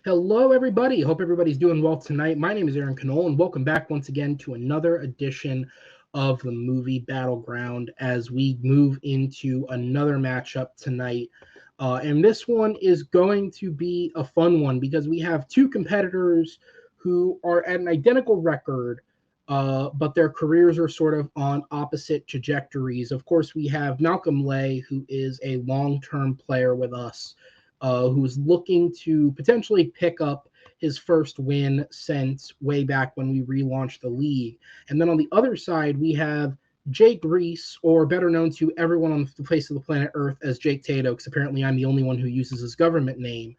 Hello, everybody. Hope everybody's doing well tonight. My name is Aaron Canole, and welcome back once again to another edition of the Movie Battleground as we move into another matchup tonight. And this one is going to be a fun one because we have two competitors who are at an identical record, but their careers are sort of on opposite trajectories. Of course, we have Malcolm Lay, who is a long term player with us who's looking to potentially pick up his first win since way back when we relaunched the league. And then on the other side, we have Jake Reese, or better known to everyone on the face of the planet Earth as Jake Tato, because apparently I'm the only one who uses his government name.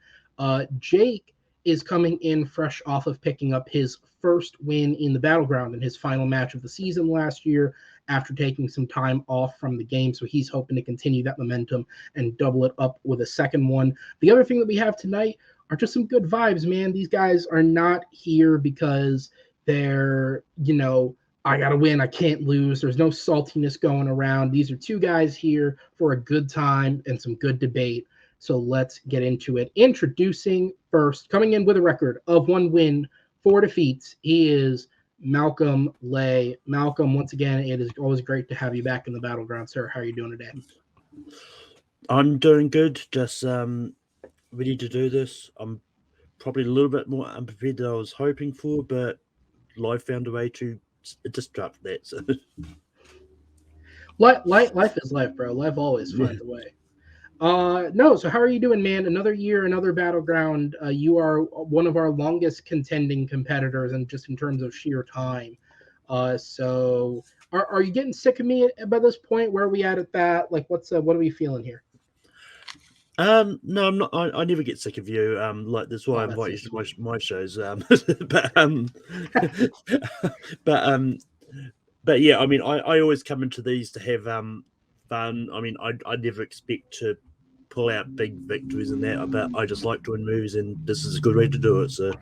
Jake is coming in fresh off of picking up his first win in the Battleground in his final match of the season last year after taking some time off from the game. So he's hoping to continue that momentum and double it up with a second one. The other thing that we have tonight are just some good vibes, man. These guys are not here because they're, I got to win. I can't lose. There's no saltiness going around. These are two guys here for a good time and some good debate. So let's get into it. Introducing first, coming in with a record of 1 win, 4 defeats, he is Malcolm Lay. Malcolm, once again, it is always great to have you back in the Battleground, sir. How are you doing today? I'm doing good. Just ready to do this. I'm probably a little bit more unprepared than I was hoping for, but life found a way to disrupt that. So. Life is life, bro. Life always finds a way. No, so how are you doing, man? Another year, another Battleground. You are one of our longest contending competitors, and just in terms of sheer time. So are you getting sick of me by this point? Where are we at that? Like, what are we feeling here? No, I'm not. I never get sick of you. Like that's why I invite you to my shows. But but but yeah, I mean, I always come into these to have fun. I mean, I never expect to pull out big victories and that, but I just like to win movies, and this is a good way to do it. So,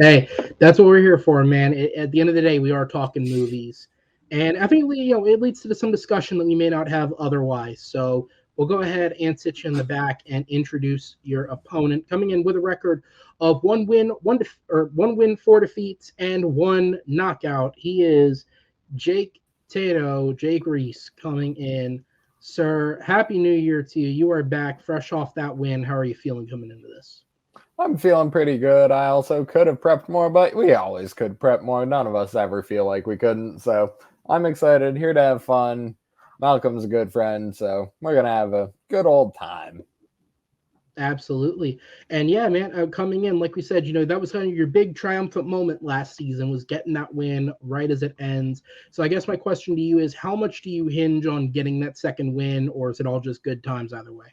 hey, that's what we're here for, man. At the end of the day, we are talking movies, and I think it leads to some discussion that we may not have otherwise. So we'll go ahead and sit you in the back and introduce your opponent, coming in with a record of 1 win, 4 defeats, and 1 knockout. He is Jake Tato, Jake Reese, coming in. Sir, happy New Year to you. You are back, fresh off that win. How are you feeling coming into this? I'm feeling pretty good. I also could have prepped more, but we always could prep more. None of us ever feel like we couldn't. So I'm excited, here to have fun. Malcolm's a good friend, so we're going to have a good old time. Absolutely. And yeah, man, coming in, like we said, that was kind of your big triumphant moment last season, was getting that win right as it ends. So I guess my question to you is, how much do you hinge on getting that second win, or is it all just good times either way?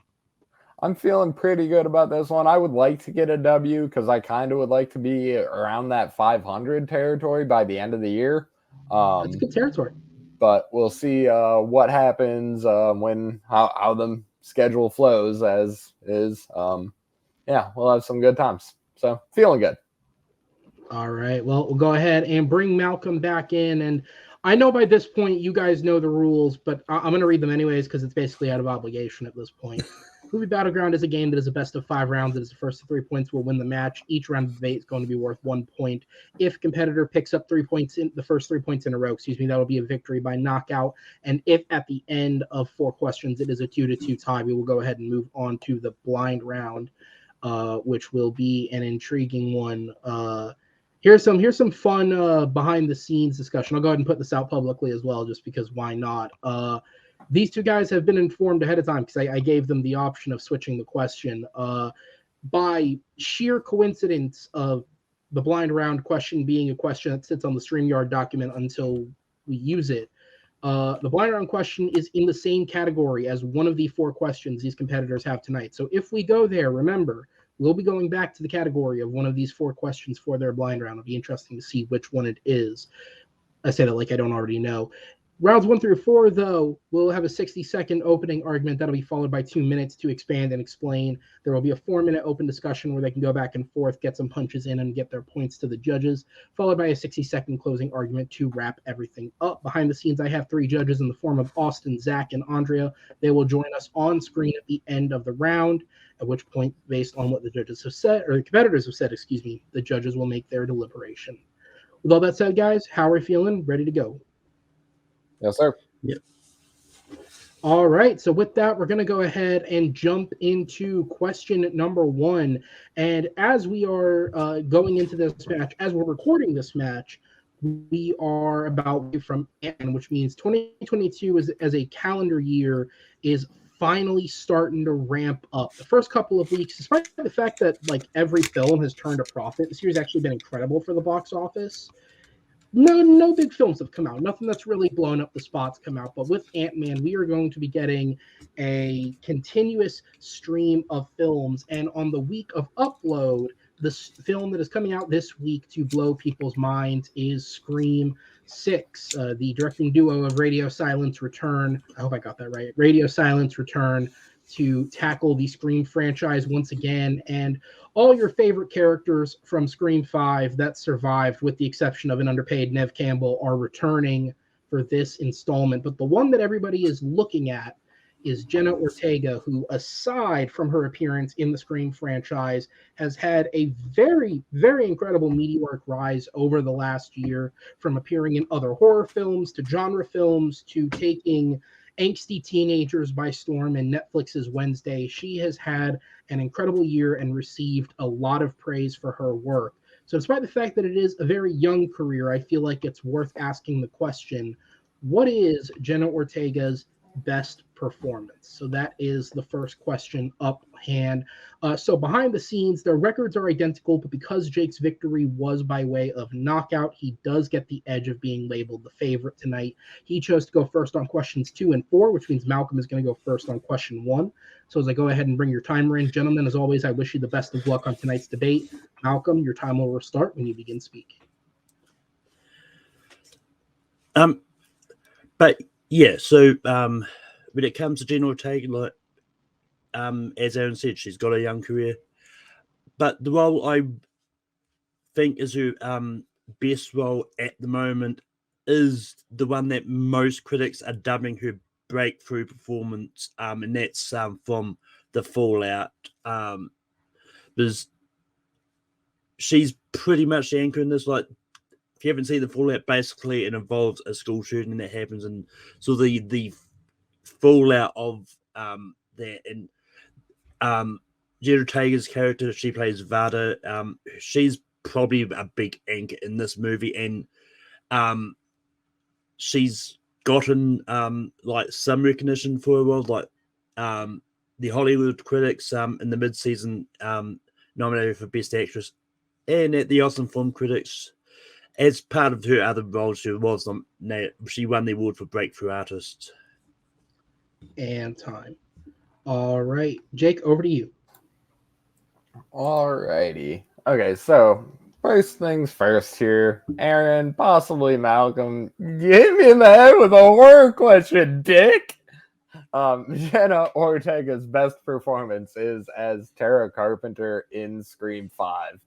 I'm feeling pretty good about this one. I would like to get a W because I kind of would like to be around that 500 territory by the end of the year. That's good territory. But we'll see what happens when how the schedule flows as is. Yeah, we'll have some good times. So feeling good. All right. Well, we'll go ahead and bring Malcolm back in. And I know by this point you guys know the rules, but I'm going to read them anyways because it's basically out of obligation at this point. Movie Battleground is a game that is a best of 5 rounds. It is the first 3 points will win the match. Each round of debate is going to be worth 1 point. If a competitor picks up 3 points in the first 3 points in a row, that will be a victory by knockout. And if at the end of 4 questions it is a 2-2 tie, we will go ahead and move on to the blind round, which will be an intriguing one. Here's some fun behind the scenes discussion. I'll go ahead and put this out publicly as well, just because why not? These two guys have been informed ahead of time because I gave them the option of switching the question. By sheer coincidence of the blind round question being a question that sits on the StreamYard document until we use it, the blind round question is in the same category as one of the 4 questions these competitors have tonight. So if we go there, remember, we'll be going back to the category of one of these 4 questions for their blind round. It'll be interesting to see which one it is. I say that like I don't already know. Rounds 1 through 4, though, we'll have a 60-second opening argument that'll be followed by 2 minutes to expand and explain. There will be a 4-minute open discussion where they can go back and forth, get some punches in, and get their points to the judges, followed by a 60-second closing argument to wrap everything up. Behind the scenes, I have 3 judges in the form of Austin, Zach, and Andrea. They will join us on screen at the end of the round. at which point, based on what the judges have said, or the competitors have said, excuse me, the judges will make their deliberation. With all that said, guys, how are we feeling? Ready to go? Yes, sir. Yep. All right. So with that, we're going to go ahead and jump into question number 1. And as we are going into this match, as we're recording this match, we are about from Ant-Man, which means 2022 as a calendar year is finally starting to ramp up. The first couple of weeks, despite the fact that like every film has turned a profit, this year's actually been incredible for the box office. No big films have come out. Nothing that's really blown up the spots come out. But with Ant-Man, we are going to be getting a continuous stream of films. And on the week of upload, the film that is coming out this week to blow people's minds is Scream 6, the directing duo of Radio Silence return. I hope I got that right. Radio Silence return to tackle the Scream franchise once again. And all your favorite characters from Scream 5 that survived, with the exception of an underpaid Nev Campbell, are returning for this installment. But the one that everybody is looking at is Jenna Ortega, who, aside from her appearance in the Scream franchise, has had a very, very incredible meteoric rise over the last year, from appearing in other horror films to genre films to taking angsty teenagers by storm in Netflix's Wednesday. She has had an incredible year and received a lot of praise for her work. So despite the fact that it is a very young career, I feel like it's worth asking the question, what is Jenna Ortega's best performance? So that is the first question up hand. So behind the scenes, their records are identical, but because Jake's victory was by way of knockout, he does get the edge of being labeled the favorite tonight. He chose to go first on questions 2 and 4, which means Malcolm is going to go first on question 1. So as I go ahead and bring your timer in, gentlemen, as always, I wish you the best of luck on tonight's debate. Malcolm, your time will start when you begin speaking. But yeah, so when it comes to Jenna Ortega, like as Aaron said, she's got a young career. But the role I think is her best role at the moment is the one that most critics are dubbing her breakthrough performance, and that's from The Fallout. Because she's pretty much the anchor in this. Like, if you haven't seen The Fallout, basically it involves a school shooting that happens, and so the fallout of that. And Jenna Ortega's character, she plays Vada. She's probably a big anchor in this movie, and she's gotten like some recognition for her role. Like the Hollywood critics in the mid-season nominated her for Best Actress, and at the Austin Film Critics, as part of her other roles, she won the award for Breakthrough Artist. And time. All right, Jake, over to you. All righty. Okay, so first things first here. Aaron, possibly Malcolm, get me in the head with a horror question, dick. Jenna Ortega's best performance is as Tara Carpenter in Scream 5.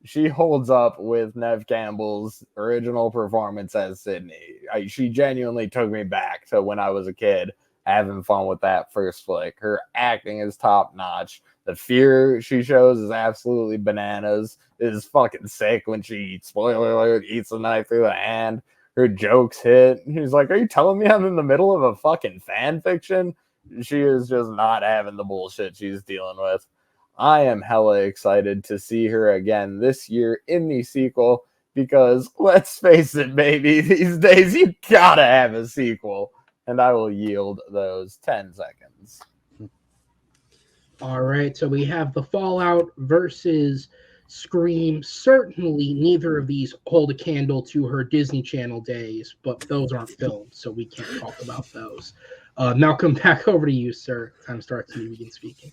She holds up with Nev Campbell's original performance as Sydney. She genuinely took me back to when I was a kid, having fun with that first flick. Her acting is top notch. The fear she shows is absolutely bananas. It is fucking sick when she, spoiler alert, eats a knife through the hand. Her jokes hit. He's like, are you telling me I'm in the middle of a fucking fan fiction? She is just not having the bullshit she's dealing with. I am hella excited to see her again this year in the sequel, because let's face it, baby, these days you gotta have a sequel. And I will yield those 10 seconds. All right, so we have The Fallout versus Scream. Certainly neither of these hold a candle to her Disney Channel days, but those aren't filmed, so we can't talk about those. Malcolm, back over to you, sir. Time starts when you begin speaking.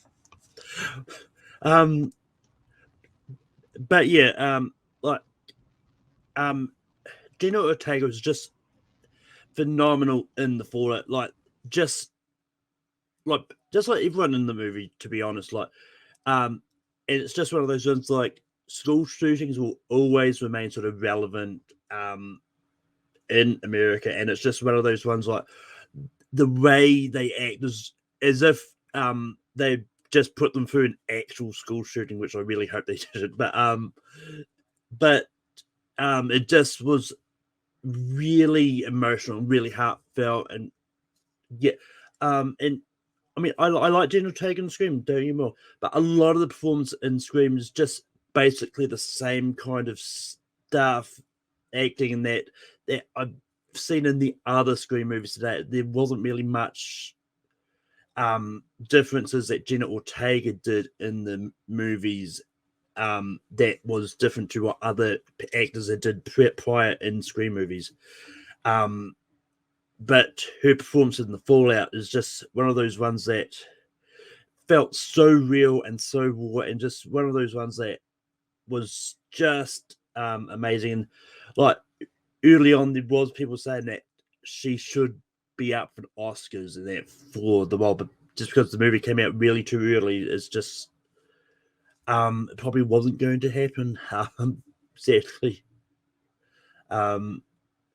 But yeah, Jenna Ortega was just phenomenal in The Fallout. Just like everyone in the movie, to be honest. And it's just one of those ones, like, school shootings will always remain sort of relevant in America, and it's just one of those ones, like, the way they act is as if they just put them through an actual school shooting, which I really hope they didn't. But it just was really emotional, really heartfelt, and yeah, and I mean, I like Jenna Ortega in Scream, don't you more? But a lot of the performance in Scream is just basically the same kind of stuff, acting, and that I've seen in the other Scream movies today. There wasn't really much differences that Jenna Ortega did in the movies that was different to what other actors had did prior in Scream movies. But her performance in The Fallout is just one of those ones that felt so real and so raw, and just one of those ones that was just amazing. And like early on, there was people saying that she should be up for the Oscars and that for the role, but just because the movie came out really too early, it's just it probably wasn't going to happen. Sadly. And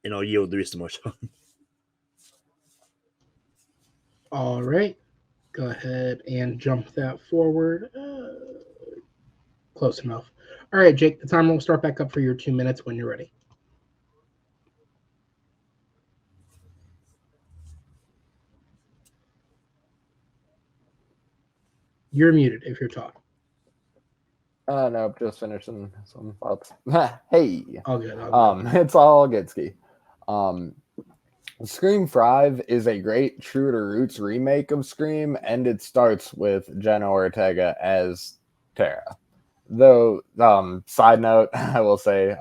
I'll yield the rest of my time. All right. Go ahead and jump that forward. Close enough. All right, Jake, the timer will start back up for your 2 minutes when you're ready. You're muted if you're talking. Nope, just finishing some thoughts. Hey. All good. All good. It's all good, Ski. Scream 5 is a great true to roots remake of Scream, and it starts with Jenna Ortega as Tara. Though, side note, I will say,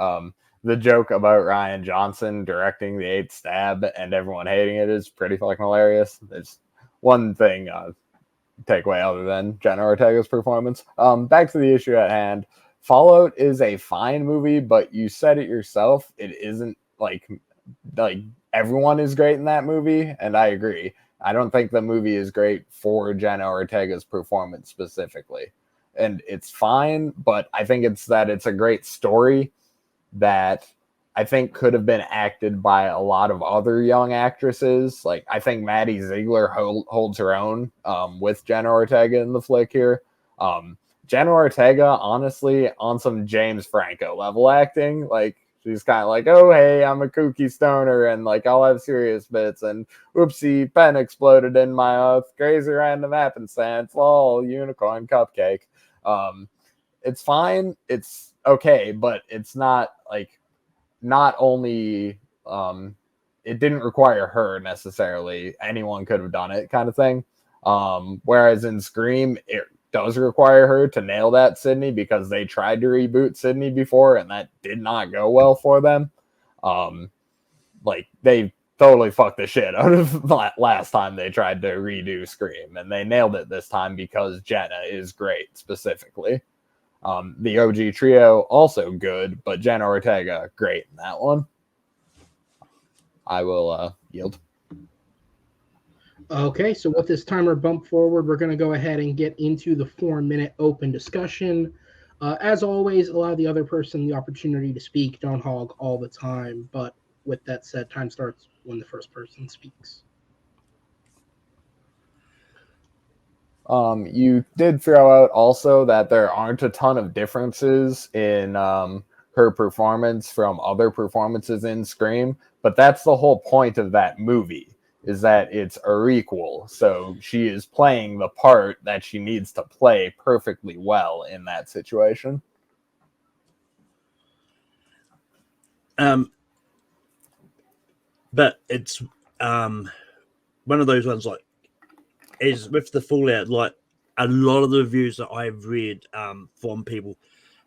the joke about Rian Johnson directing the 8th stab and everyone hating it is pretty fucking hilarious. There's one thing takeaway other than Jenna Ortega's performance. Back to the issue at hand. Fallout is a fine movie, but you said it yourself. It isn't like everyone is great in that movie, and I agree. I don't think the movie is great for Jenna Ortega's performance specifically. And it's fine, but I think it's a great story that I think could have been acted by a lot of other young actresses. Like, I think Maddie Ziegler holds her own with Jenna Ortega in the flick here. Jenna Ortega, honestly, on some James Franco level acting, like, she's kind of like, oh, hey, I'm a kooky stoner, and, like, I'll have serious bits, and oopsie, pen exploded in my mouth, crazy random happenstance, lol, unicorn cupcake. It's fine, it's okay, but it's not, like, not only, it didn't require her necessarily, anyone could have done it kind of thing. Whereas in Scream, it does require her to nail that Sydney, because they tried to reboot Sydney before and that did not go well for them. Like, they totally fucked the shit out of last time they tried to redo Scream, and they nailed it this time because Jenna is great specifically. The OG trio also good, but Jenna Ortega great in that one. I will yield. Okay, so with this timer bump forward, we're going to go ahead and get into the 4-minute open discussion. As always, allow the other person the opportunity to speak. Don't hog all the time. But with that said, time starts when the first person speaks. You did throw out also that there aren't a ton of differences in her performance from other performances in Scream, but that's the whole point of that movie, is that it's a equal. So she is playing the part that she needs to play perfectly well in that situation. But it's one of those ones, like, is with the Fallout, like, a lot of the reviews that I've read from people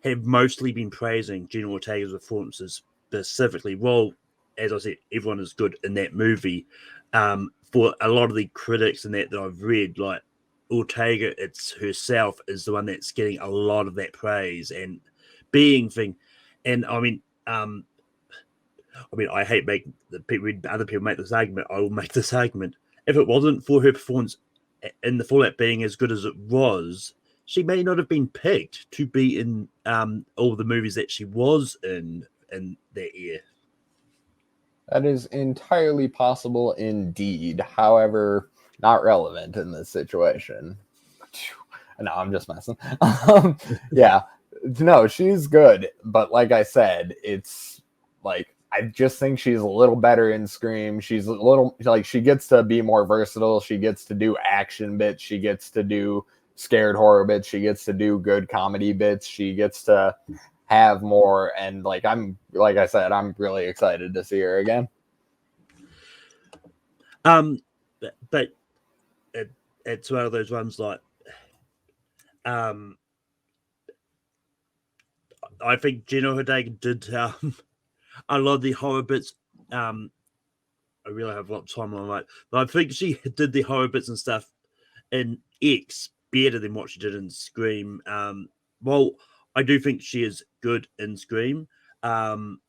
have mostly been praising Jenna Ortega's performances specifically. Well, as I said, everyone is good in that movie. For a lot of the critics and that I've read, like, Ortega, it's herself is the one that's getting a lot of that praise and being thing. And I mean, I hate making other people make this argument. I will make this argument. If it wasn't for her performance in the Fallout being as good as it was, she may not have been picked to be in all the movies that she was in that year. That is entirely possible indeed. However, not relevant in this situation. No, I'm just messing. Yeah, no, she's good, but like I said, it's like I just think she's a little better in Scream. She's a little like she gets to be more versatile. She gets to do action bits. She gets to do scared horror bits. She gets to do good comedy bits. She gets to have more. And like I said, I'm really excited to see her again. But it's one of those ones like I think Gino Hidega did a lot of the horror bits. I really have a lot of time on that, but I think she did the horror bits and stuff in X better than what she did in Scream. Well, I do think she is good in Scream, and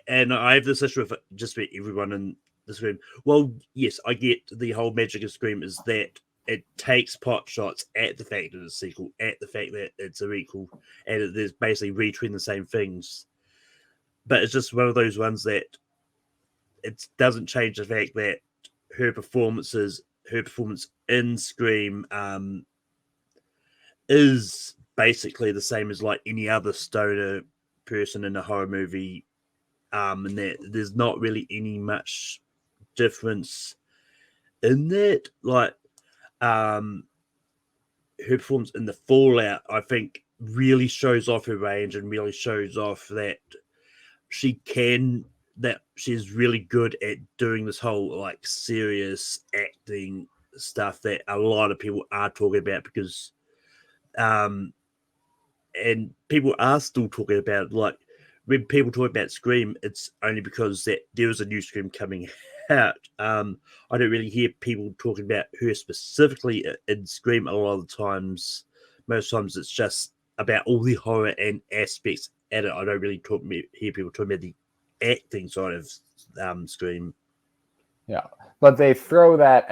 I have this issue with just about everyone in the Scream. Well, yes, I get the whole magic of Scream is that it takes pot shots at the fact that it's a sequel, at the fact that it's a requel, and there's basically retweeting the same things. But it's just one of those ones that it doesn't change the fact that her performance in Scream is basically the same as like any other stoner person in a horror movie, and that there's not really any much difference in that. Like, her performance in The Fallout, I think, really shows off her range and really shows off that she's really good at doing this whole like serious acting stuff that a lot of people are talking about because and people are still talking about, like, when people talk about Scream, it's only because that there is a new Scream coming out. I don't really hear people talking about her specifically in Scream a lot of the times. Most times it's just about all the horror and aspects at it. I don't really hear people talking about the acting side of Scream. Yeah, but they throw that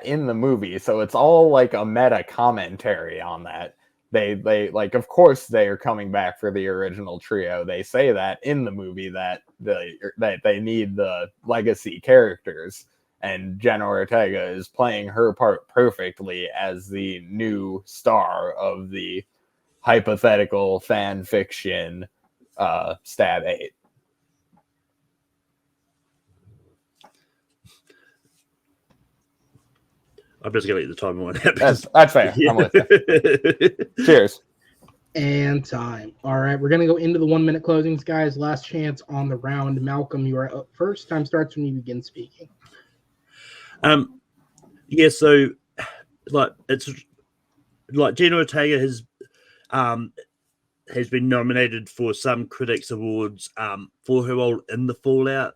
in the movie, so it's all like a meta commentary on that. They like, of course they are coming back for the original trio. They say that in the movie that they need the legacy characters, and Jenna Ortega is playing her part perfectly as the new star of the hypothetical fan fiction Stab 8. I'm just gonna let the timer on that. That's fair. Yeah. I'm with you. Cheers. And time. All right, we're gonna go into the 1 minute closings, guys. Last chance on the round. Malcolm, you are up first. Time starts when you begin speaking. Yeah. So, like, it's like Jenna Ortega has been nominated for some critics awards for her role in The Fallout.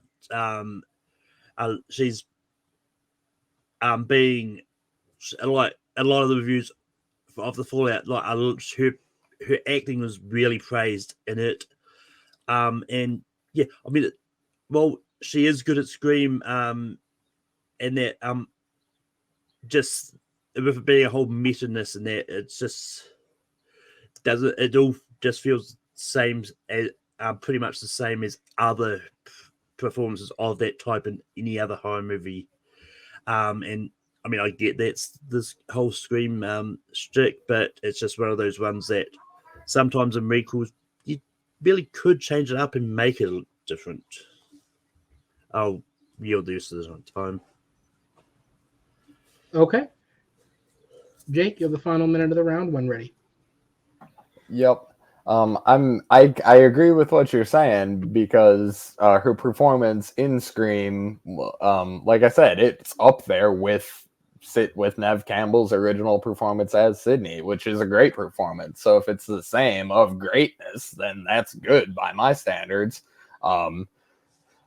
She's being like a lot of the reviews of The Fallout, like her acting was really praised in it. And yeah, I mean, well, she is good at Scream, and that just with it being a whole meta-ness and that, it's just it all just feels same as pretty much the same as other performances of that type in any other horror movie. And I mean, I get that's this whole Scream shtick, but it's just one of those ones that sometimes in requels you really could change it up and make it different. I'll yield this to this on time. Okay. Jake, you have the final minute of the round when ready. Yep. I agree with what you're saying because her performance in Scream, like I said, it's up there with Neve Campbell's original performance as Sydney, which is a great performance. So if it's the same of greatness, then that's good by my standards.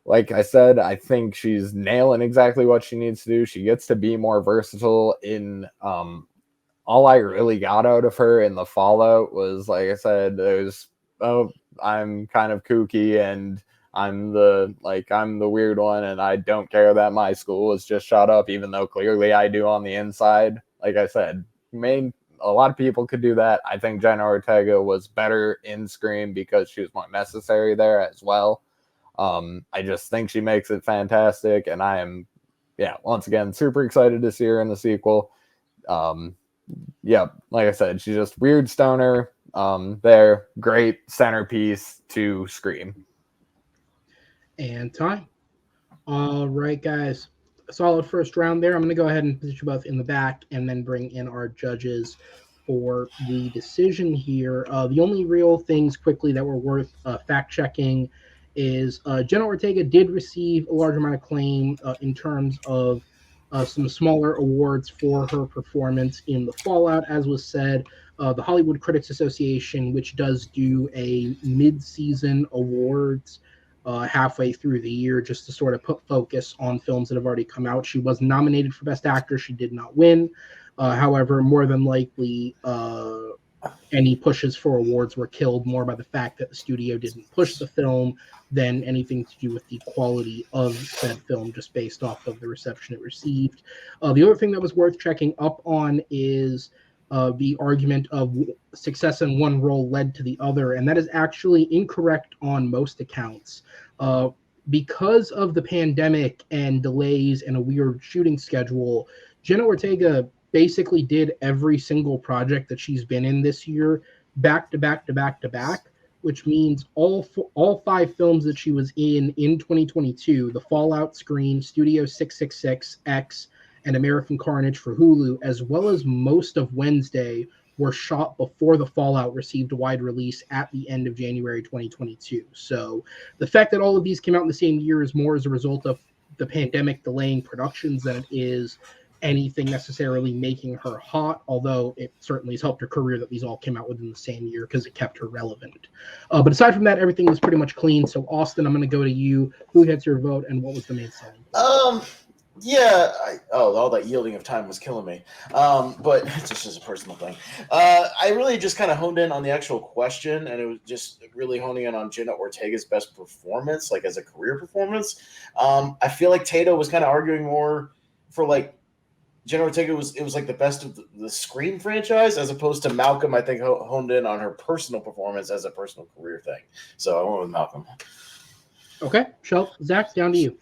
Like I said, I think she's nailing exactly what she needs to do. She gets to be more versatile in all I really got out of her in The Fallout was, like I said, I'm kind of kooky and I'm the weird one and I don't care that my school is just shut up, even though clearly I do on the inside. Like I said, a lot of people could do that. I think Jenna Ortega was better in Scream because she was more necessary there as well. I just think she makes it fantastic, and I am, once again, super excited to see her in the sequel. yep, like I said, she's just weird stoner. There, great centerpiece to Scream. And time. All right, guys. A solid first round there. I'm going to go ahead and put you both in the back and then bring in our judges for the decision here. The only real things quickly that were worth fact checking is Jenna Ortega did receive a large amount of claim in terms of some smaller awards for her performance in The Fallout, as was said. The Hollywood Critics Association, which does do a mid-season awards halfway through the year just to sort of put focus on films that have already come out. She was nominated for Best Actor. She did not win. However, more than likely, any pushes for awards were killed more by the fact that the studio didn't push the film than anything to do with the quality of said film, just based off of the reception it received. The other thing that was worth checking up on is the argument of success in one role led to the other, and that is actually incorrect on most accounts. Because of the pandemic and delays and a weird shooting schedule, Jenna Ortega basically did every single project that she's been in this year back to back to back to back, which means all 5 films that she was in 2022, The Fallout, Scream, Studio 666, X, and American Carnage for Hulu, as well as most of Wednesday, were shot before The Fallout received a wide release at the end of January 2022. So the fact that all of these came out in the same year is more as a result of the pandemic delaying productions than it is anything necessarily making her hot, although it certainly has helped her career that these all came out within the same year because it kept her relevant. But aside from that, everything was pretty much clean. So Austin, I'm going to go to you. Who gets your vote and what was the main selling point? Yeah, all that yielding of time was killing me. But it's just a personal thing. I really just kind of honed in on the actual question, and it was just really honing in on Jenna Ortega's best performance, like as a career performance. I feel like Tato was kind of arguing more for like Jenna Ortega it was like the best of the Scream franchise, as opposed to Malcolm. I think honed in on her personal performance as a personal career thing. So I went with Malcolm. Okay, Zach, down to you.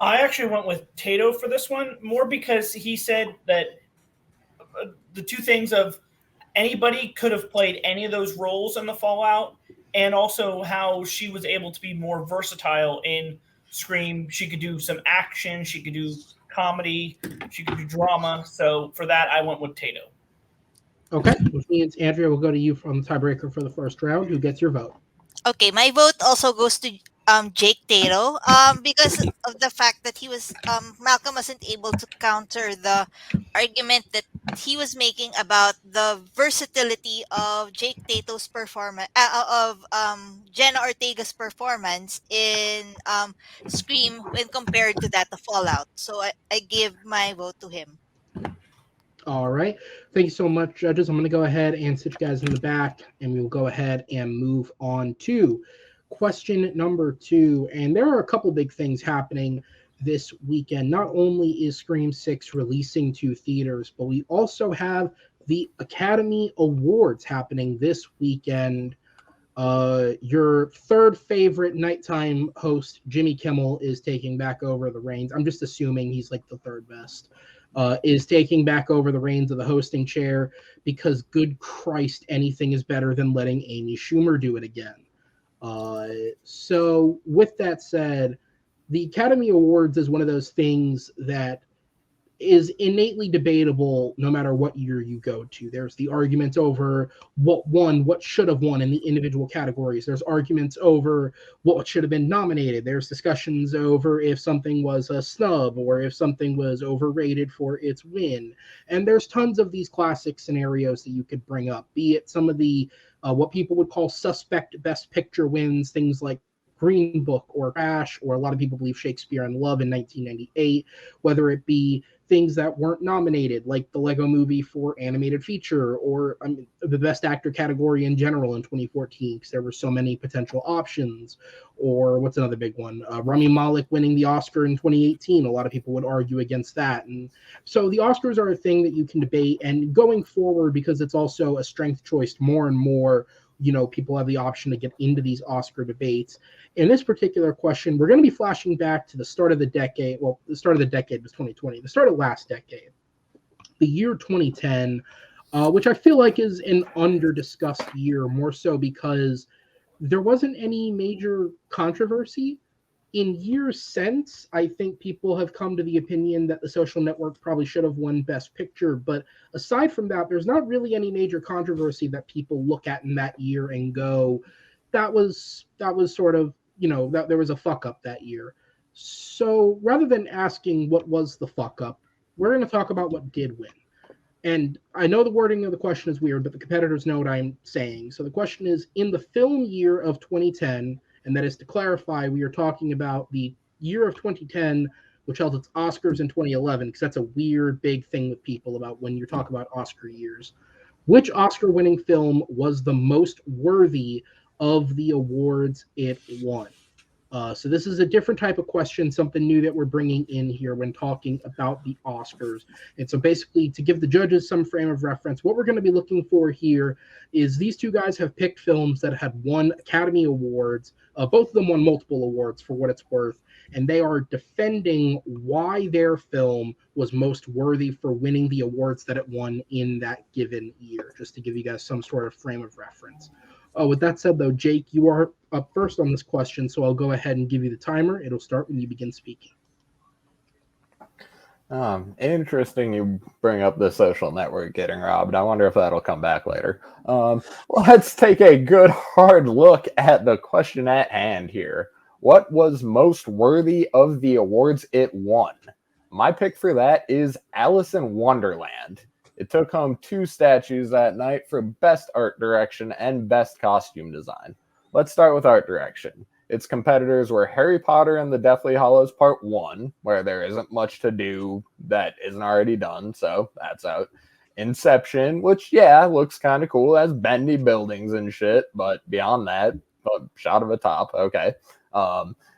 I actually went with Tato for this one, more because he said that the two things of anybody could have played any of those roles in the Fallout, and also how she was able to be more versatile in Scream. She could do some action, she could do comedy, she could do drama. So for that, I went with Tato. Okay, which means Andrea will go to you from the tiebreaker for the first round. Who gets your vote? Okay, my vote also goes to Jake Tato, because of the fact that Malcolm wasn't able to counter the argument that he was making about the versatility of Jake Tato's performance, of Jenna Ortega's performance in Scream when compared to that of Fallout. So I give my vote to him. All right. Thank you so much, judges. I'm going to go ahead and sit you guys in the back, and we will go ahead and move on to question number 2. And there are a couple big things happening this weekend. Not only is Scream 6 releasing to theaters, but we also have the Academy Awards happening this weekend. Your third favorite nighttime host, Jimmy Kimmel, is taking back over the reins. I'm just assuming he's like the third best. Is taking back over the reins of the hosting chair because, good Christ, anything is better than letting Amy Schumer do it again. So with that said, the Academy Awards is one of those things that is innately debatable no matter what year you go to. There's the arguments over what won, what should have won in the individual categories. There's arguments over what should have been nominated. There's discussions over if something was a snub or if something was overrated for its win. And there's tons of these classic scenarios that you could bring up, be it some of the what people would call suspect best picture wins, things like Green Book or Crash, or a lot of people believe Shakespeare in Love in 1998, whether it be things that weren't nominated, like the Lego Movie for animated feature, or the Best Actor category in general in 2014, because there were so many potential options. Or what's another big one? Rami Malek winning the Oscar in 2018. A lot of people would argue against that. And so the Oscars are a thing that you can debate. And going forward, because it's also a strength choice, more and more, people have the option to get into these Oscar debates. In this particular question, we're going to be flashing back to the start of the decade. Well, the start of the decade was 2020, the start of last decade. the year 2010, which I feel like is an under-discussed year, more so because there wasn't any major controversy. In years since, I think people have come to the opinion that The Social Network probably should have won Best Picture. But aside from that, there's not really any major controversy that people look at in that year and go, that was sort of, that there was a fuck up that year. So rather than asking what was the fuck up, we're going to talk about what did win. And I know the wording of the question is weird, but the competitors know what I'm saying. So the question is, in the film year of 2010, and that is to clarify, we are talking about the year of 2010, which held its Oscars in 2011, because that's a weird big thing with people about when you're talking about Oscar years. Which Oscar-winning film was the most worthy of the awards it won? So this is a different type of question, something new that we're bringing in here when talking about the Oscars. And so basically, to give the judges some frame of reference, what we're going to be looking for here is these two guys have picked films that had won Academy Awards. Both of them won multiple awards for what it's worth. And they are defending why their film was most worthy for winning the awards that it won in that given year, just to give you guys some sort of frame of reference. With that said, though, Jake, you are up first on this question, so I'll go ahead and give you the timer. It'll start when you begin speaking. Interesting you bring up The Social Network getting robbed. I wonder if that'll come back later. Let's take a good hard look at the question at hand here. What was most worthy of the awards it won? My pick for that is Alice in Wonderland. It took home 2 statues that night for Best Art Direction and Best Costume Design. Let's start with Art Direction. Its competitors were Harry Potter and the Deathly Hallows Part 1, where there isn't much to do that isn't already done, so that's out. Inception, which, looks kind of cool, has bendy buildings and shit, but beyond that, a shot of a top, okay.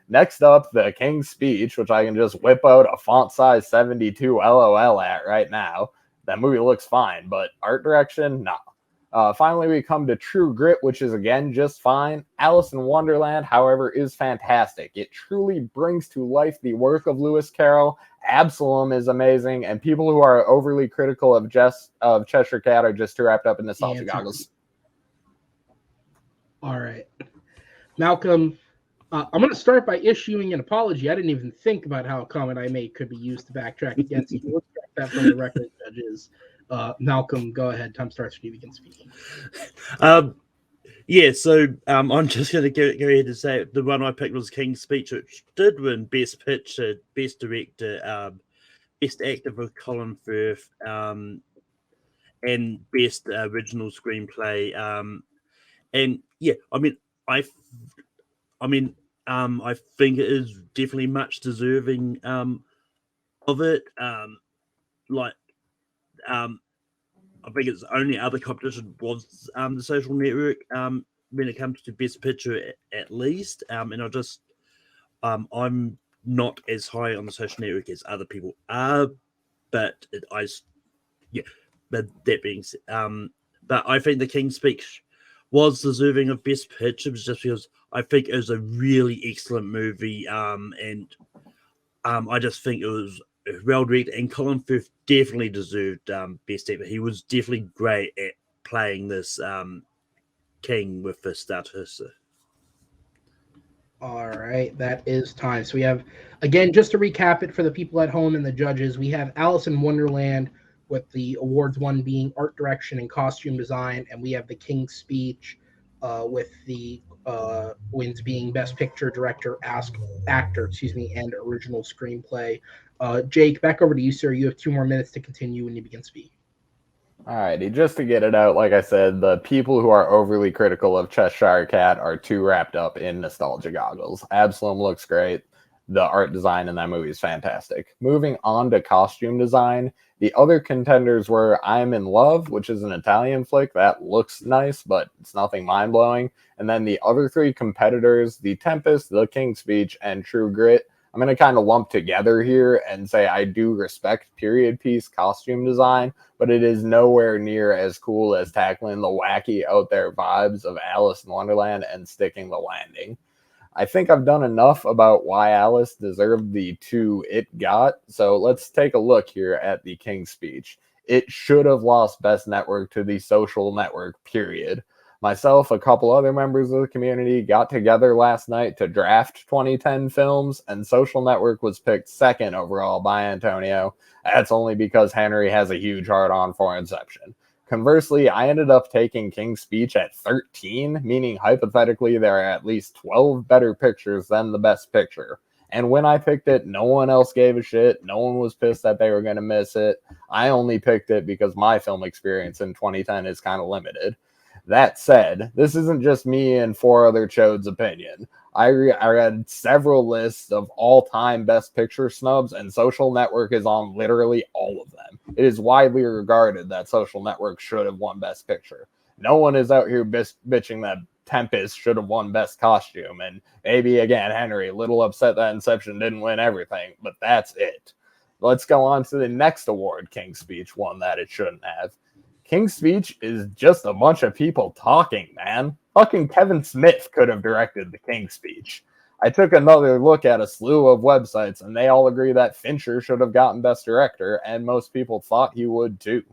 Next up, The King's Speech, which I can just whip out a font size 72 LOL at right now. That movie looks fine, but art direction, nah. Finally, we come to True Grit, which is, again, just fine. Alice in Wonderland, however, is fantastic. It truly brings to life the work of Lewis Carroll. Absalom is amazing, and people who are overly critical of Cheshire Cat are just too wrapped up in nostalgia goggles. All right. Malcolm, I'm going to start by issuing an apology. I didn't even think about how a comment I made could be used to backtrack against you. Let's check that from the record, judges. Malcolm, go ahead. Time starts when you begin speaking. I'm just going to go ahead and say the one I picked was King's Speech, which did win Best Picture, Best Director, Best Actor for Colin Firth, and Best Original Screenplay. I think it is definitely much deserving of it. I think its only other competition was The Social Network when it comes to Best Picture, at least. And I'm not as high on The Social Network as other people are, but that being said, but I think The King's Speech was deserving of Best Picture just because I think it was a really excellent movie, and I just think it was well directed, and Colin Firth definitely deserved Best Actor. He was definitely great at playing this king with the Statista. All right, that is time. So we have, again, just to recap it for the people at home and the judges, we have Alice in Wonderland with the awards one being art direction and costume design, and we have The King's Speech with the wins being Best Picture, Director, Actor, and Original Screenplay. Jake, back over to you, sir. You have 2 more minutes to continue when you begin speaking. Alrighty, just to get it out, like I said, the people who are overly critical of Cheshire Cat are too wrapped up in nostalgia goggles. Absalom looks great. The art design in that movie is fantastic. Moving on to costume design, the other contenders were I'm in Love, which is an Italian flick that looks nice, but it's nothing mind-blowing. And then the other 3 competitors, The Tempest, The King's Speech, and True Grit, I'm going to kind of lump together here and say I do respect period piece costume design, but it is nowhere near as cool as tackling the wacky out there vibes of Alice in Wonderland and sticking the landing. I think I've done enough about why Alice deserved the 2 it got, so let's take a look here at The King's Speech. it should have lost Best Network to The Social Network, period. Myself, a couple other members of the community got together last night to draft 2010 films, and Social Network was picked second overall by Antonio. That's only because Henry has a huge hard-on for Inception. Conversely, I ended up taking King's Speech at 13, meaning hypothetically there are at least 12 better pictures than the Best Picture. And when I picked it, no one else gave a shit. No one was pissed that they were going to miss it. I only picked it because my film experience in 2010 is kind of limited. That said, this isn't just me and 4 other chodes' opinion. I read several lists of all-time Best Picture snubs, and Social Network is on literally all of them. It is widely regarded that Social Network should have won Best Picture. No one is out here bitching that Tempest should have won Best Costume, and maybe, again, Henry, a little upset that Inception didn't win everything, but that's it. Let's go on to the next award King's Speech won that it shouldn't have. King's Speech is just a bunch of people talking, man. Fucking Kevin Smith could have directed the King's Speech. I took another look at a slew of websites, and they all agree that Fincher should have gotten Best Director, and most people thought he would too.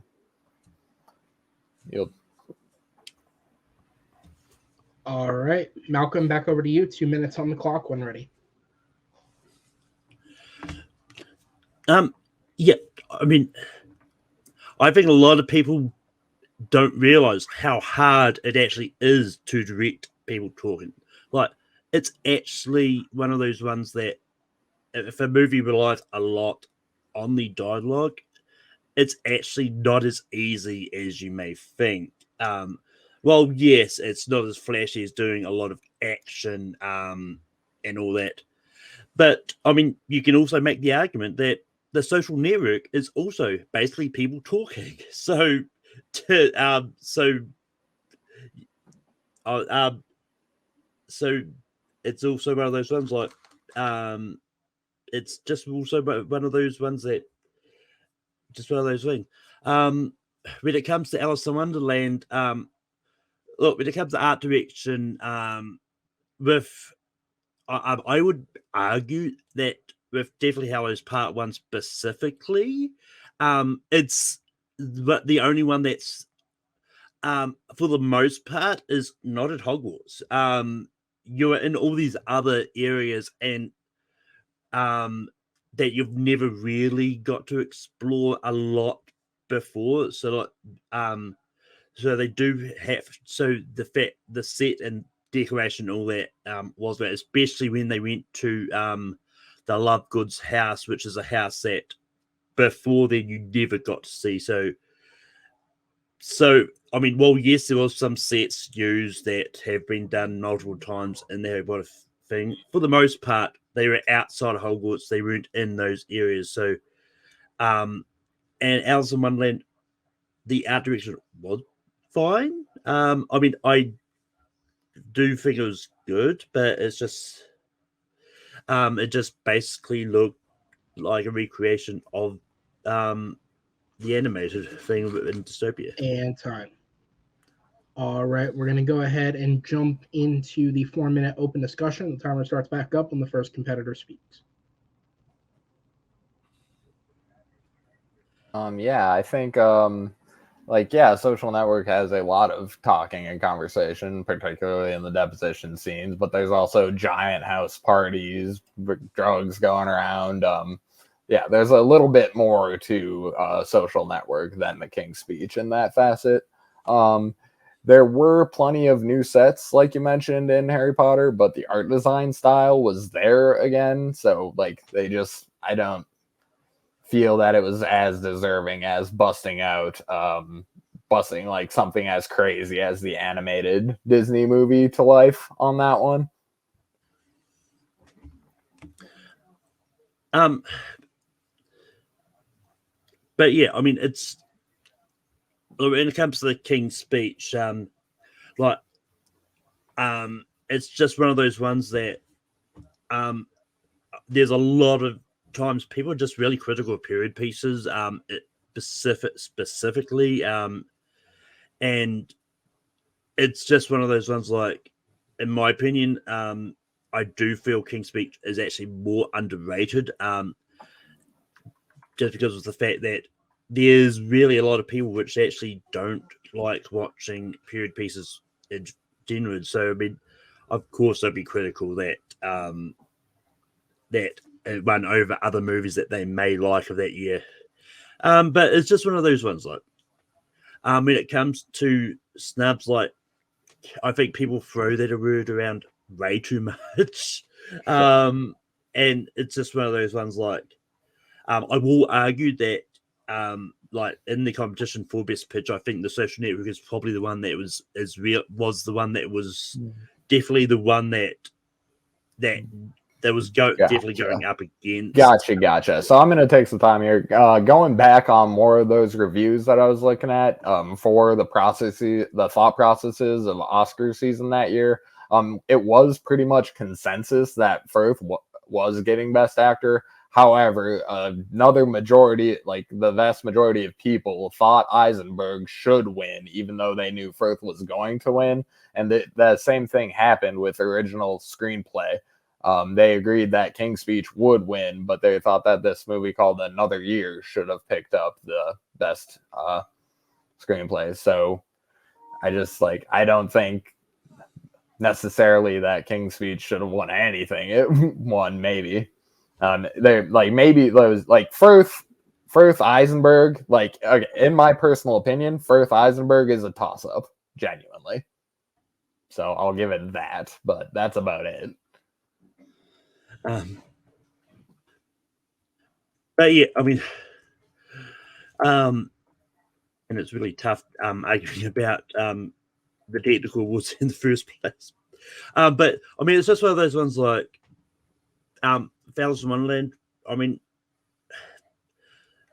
All right, Malcolm, back over to you. 2 minutes on the clock when ready. Yeah, I mean, I think a lot of people don't realize how hard it actually is to direct people talking. Like, it's actually one of those ones that if a movie relies a lot on the dialogue, it's actually not as easy as you may think. Well, yes, it's not as flashy as doing a lot of action and all that. But, I mean, you can also make the argument that the Social Network is also basically people talking. So it's also one of those ones like it's just also one of those ones that just one of those things. When it comes to Alice in Wonderland, look, when it comes to art direction, with I would argue that with Deathly Hallows Part 1 specifically, it's the only one that's for the most part is not at Hogwarts. You're in all these other areas and that you've never really got to explore a lot before. So so they do have the set and decoration, all that was that, especially when they went to the Lovegood's house, which is a house that before then you never got to see. So I mean, well, yes, there was some sets used that have been done multiple times in the Harry Potter thing. For the most part, they were outside of Hogwarts. They weren't in those areas. So, and Alice in Wonderland, the art direction was fine. I mean, I do think it was good, but it's just, it just basically looked like a recreation of the animated thing in Dystopia. And time. All right, we're going to go ahead and jump into the 4-minute open discussion. The timer starts back up when the first competitor speaks. Yeah, I think Social Network has a lot of talking and conversation, particularly in the deposition scenes, but there's also giant house parties, drugs going around. There's a little bit more to Social Network than the King's Speech in that facet. There were plenty of new sets, like you mentioned, in Harry Potter, but the art design style was there again. So, I don't feel that it was as deserving as busting like something as crazy as the animated Disney movie to life on that one. But yeah, I mean, it's when it comes to the King's Speech, it's just one of those ones that there's a lot of times people are just really critical of period pieces, specifically, and it's just one of those ones. Like, in my opinion, I do feel King's Speech is actually more underrated, just because of the fact that there's really a lot of people which actually don't like watching period pieces in general. So I mean, of course, I'd be critical that that it run over other movies that they may like of that year. But it's just one of those ones. Like, when it comes to snubs, like I think people throw that word around way too much, and it's just one of those ones. Like, I will argue that, like in the competition for best picture, I think The Social Network is probably the one that was the one that was definitely the one that was definitely going up against. Gotcha. So I'm going to take some time here. Going back on more of those reviews that I was looking at for the thought processes of Oscar season that year, it was pretty much consensus that Firth was getting Best Actor. However, another majority, like the vast majority of people, thought Eisenberg should win, even though they knew Firth was going to win. And the same thing happened with original screenplay. They agreed that King's Speech would win, but they thought that this movie called Another Year should have picked up the best screenplay. So I don't think necessarily that King's Speech should have won anything. It won maybe. Maybe those like Firth Eisenberg. Like, okay, in my personal opinion, Firth Eisenberg is a toss up, genuinely. So I'll give it that, but that's about it. But yeah, I mean, and it's really tough arguing about the technical awards in the first place. But I mean, it's just one of those ones like Alice in Wonderland. I mean,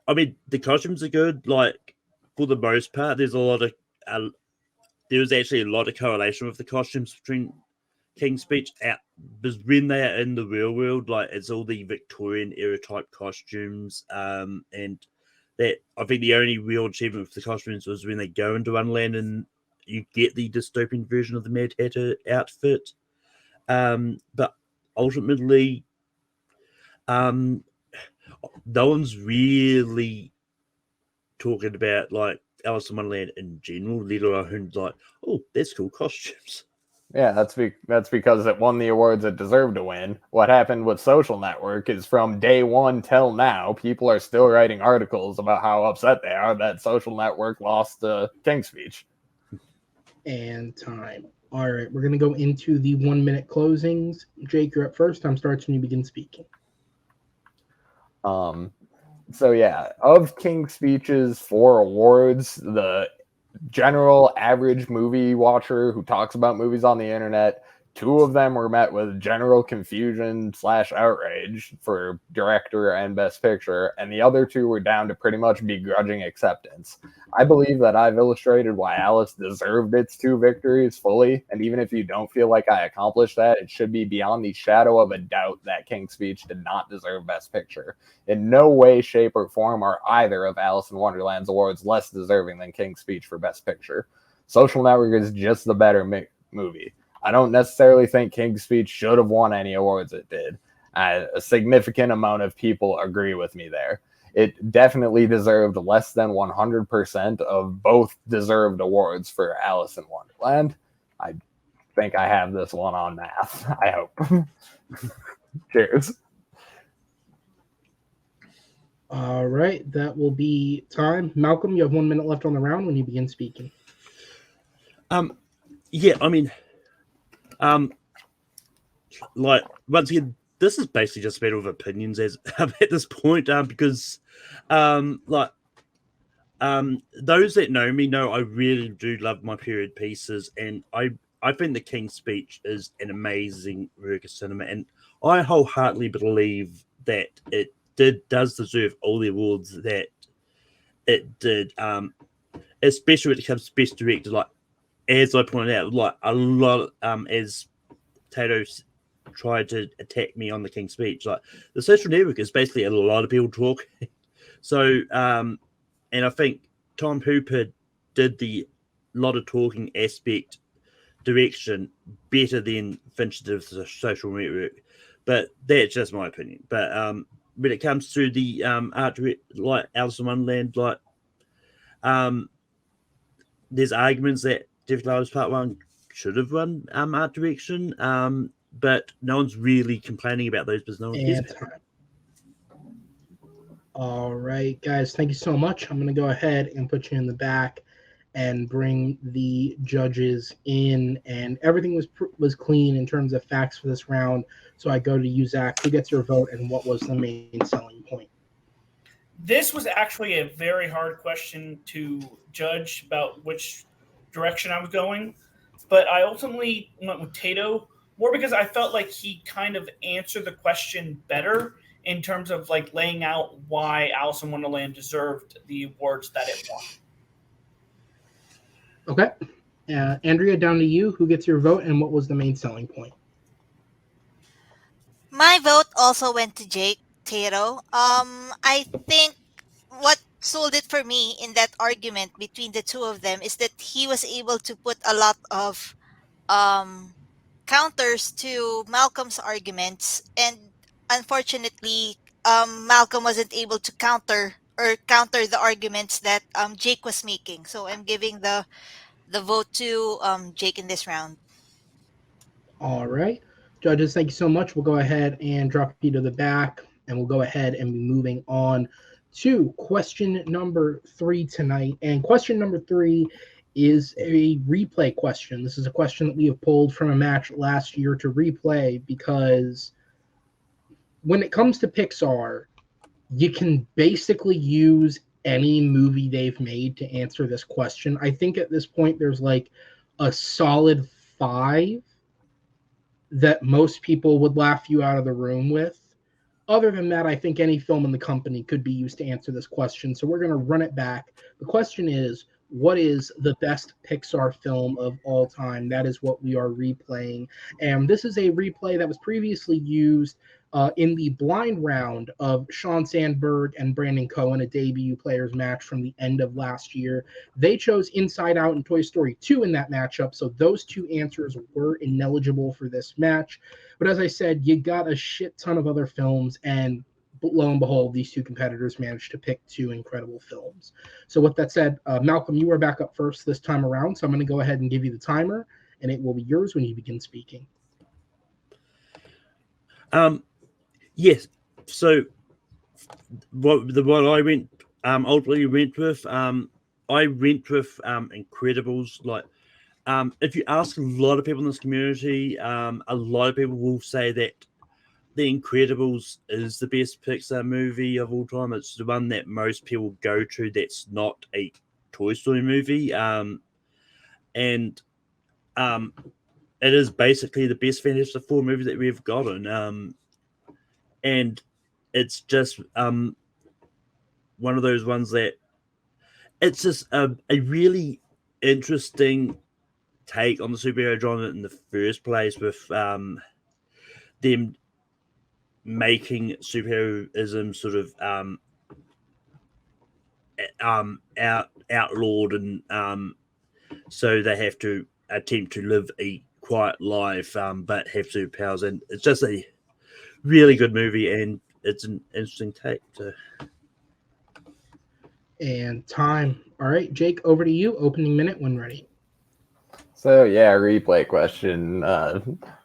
the costumes are good. Like for the most part, there's actually a lot of correlation with the costumes between King's Speech out, because when they are in the real world, like it's all the Victorian era type costumes, and that I think the only real achievement with the costumes was when they go into Wonderland and you get the dystopian version of the Mad Hatter outfit. But ultimately, no one's really talking about like Alice in Wonderland in general, let alone like, oh, that's cool costumes. Yeah, that's because it won the awards it deserved to win. What happened with Social Network is from day one till now, people are still writing articles about how upset they are that Social Network lost King's Speech. And time. All right, we're going to go into the 1 minute closings. Jake, you're up first. Time starts when you begin speaking. So yeah, of King's Speech's 4 awards, the general average movie watcher who talks about movies on the internet, 2 of them were met with general confusion / outrage for director and best picture, and the other 2 were down to pretty much begrudging acceptance. I believe that I've illustrated why Alice deserved its 2 victories fully, and even if you don't feel like I accomplished that, it should be beyond the shadow of a doubt that King's Speech did not deserve best picture. In no way, shape, or form are either of Alice in Wonderland's awards less deserving than King's Speech for best picture. Social Network is just the better movie. I don't necessarily think King's Speech should have won any awards it did. A significant amount of people agree with me there. It definitely deserved less than 100% of both deserved awards for Alice in Wonderland. I think I have this one on math. I hope. Cheers. All right, that will be time. Malcolm, you have 1 minute left on the round when you begin speaking. Yeah, I mean, like once again, this is basically just a battle of opinions as at this point, because those that know me know I really do love my period pieces, and I think The King's Speech is an amazing work of cinema, and I wholeheartedly believe that it does deserve all the awards that it did, especially when it comes to best director. Like as I pointed out, like a lot, as Tato tried to attack me on The King's Speech, like The Social Network is basically a lot of people talking. So, and I think Tom Hooper did the lot of talking aspect direction better than Fincher did The Social Network, but that's just my opinion. But when it comes to the art, like Alice in Wonderland, like there's arguments that Deathly Hallows Part 1 should have run art direction, but no one's really complaining about those because no one cares And about time. All right, guys, thank you so much. I'm going to go ahead and put you in the back and bring the judges in, and everything was clean in terms of facts for this round. So I go to you, Zach. Who gets your vote, and what was the main selling point? This was actually a very hard question to judge about which direction I was going, but I ultimately went with Tato more because I felt like he kind of answered the question better in terms of like laying out why Alice in Wonderland deserved the awards that it won. Okay. Andrea, down to you. Who gets your vote, and what was the main selling point? My vote also went to Jake Tato. I think what sold it for me in that argument between the two of them is that he was able to put a lot of um, counters to Malcolm's arguments, and unfortunately, Malcolm wasn't able to counter the arguments that Jake was making. So I'm giving the vote to Jake in this round. All right. Judges, thank you so much. We'll go ahead and drop you to the back, and we'll go ahead and be moving on to question number 3 tonight. And question number 3 is a replay question. This is a question that we have pulled from a match last year to replay because when it comes to Pixar, you can basically use any movie they've made to answer this question. I think at this point there's like a solid 5 that most people would laugh you out of the room with. Other than that, I think any film in the company could be used to answer this question. So we're going to run it back. The question is, what is the best Pixar film of all time? That is what we are replaying. And this is a replay that was previously used in the blind round of Sean Sandberg and Brandon Cohen, a debut players match from the end of last year. They chose Inside Out and Toy Story 2 in that matchup, so those two answers were ineligible for this match. But as I said, you got a shit ton of other films, and lo and behold, these two competitors managed to pick 2 incredible films. So with that said, Malcolm, you are back up first this time around, so I'm going to go ahead and give you the timer, and it will be yours when you begin speaking. Yes. So what I went ultimately went with I went with Incredibles. Like if you ask a lot of people in this community, a lot of people will say that The Incredibles is the best Pixar movie of all time. It's the one that most people go to that's not a Toy Story movie. And it is basically the best Fantastic Four movie that we've gotten. And it's just one of those ones that it's just a really interesting take on the superhero genre in the first place, with them making superheroism sort of outlawed, and so they have to attempt to live a quiet life, but have superpowers. And it's just a really good movie, and it's an interesting take. And time. All right, Jake, over to you. Opening minute when ready. So yeah, replay question.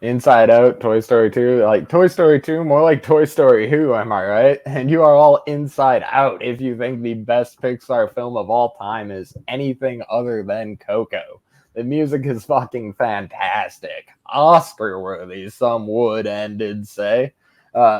Inside Out, Toy Story 2. Like Toy Story 2, more like Toy Story Who, am I right? And you are all inside out if you think the best Pixar film of all time is anything other than Coco. The music is fucking fantastic. Oscar worthy, some would and did say.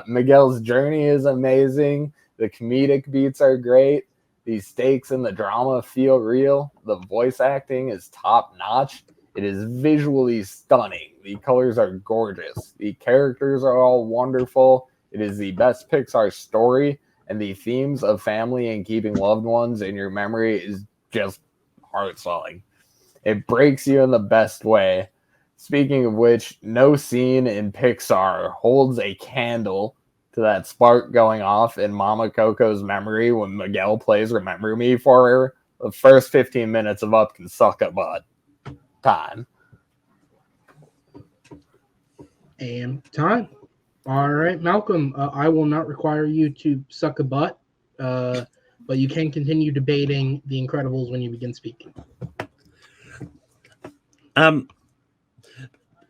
Miguel's journey is amazing. The comedic beats are great. The stakes and the drama feel real. The voice acting is top notch. It is visually stunning. The colors are gorgeous. The characters are all wonderful. It is the best Pixar story, and the themes of family and keeping loved ones in your memory is just heart-swelling. It breaks you in the best way. Speaking of which, no scene in Pixar holds a candle to that spark going off in Mama Coco's memory when Miguel plays Remember Me for her. The first 15 minutes of Up can suck a butt. Time. And time. All right, Malcolm, I will not require you to suck a butt, but but you can continue debating The Incredibles when you begin speaking.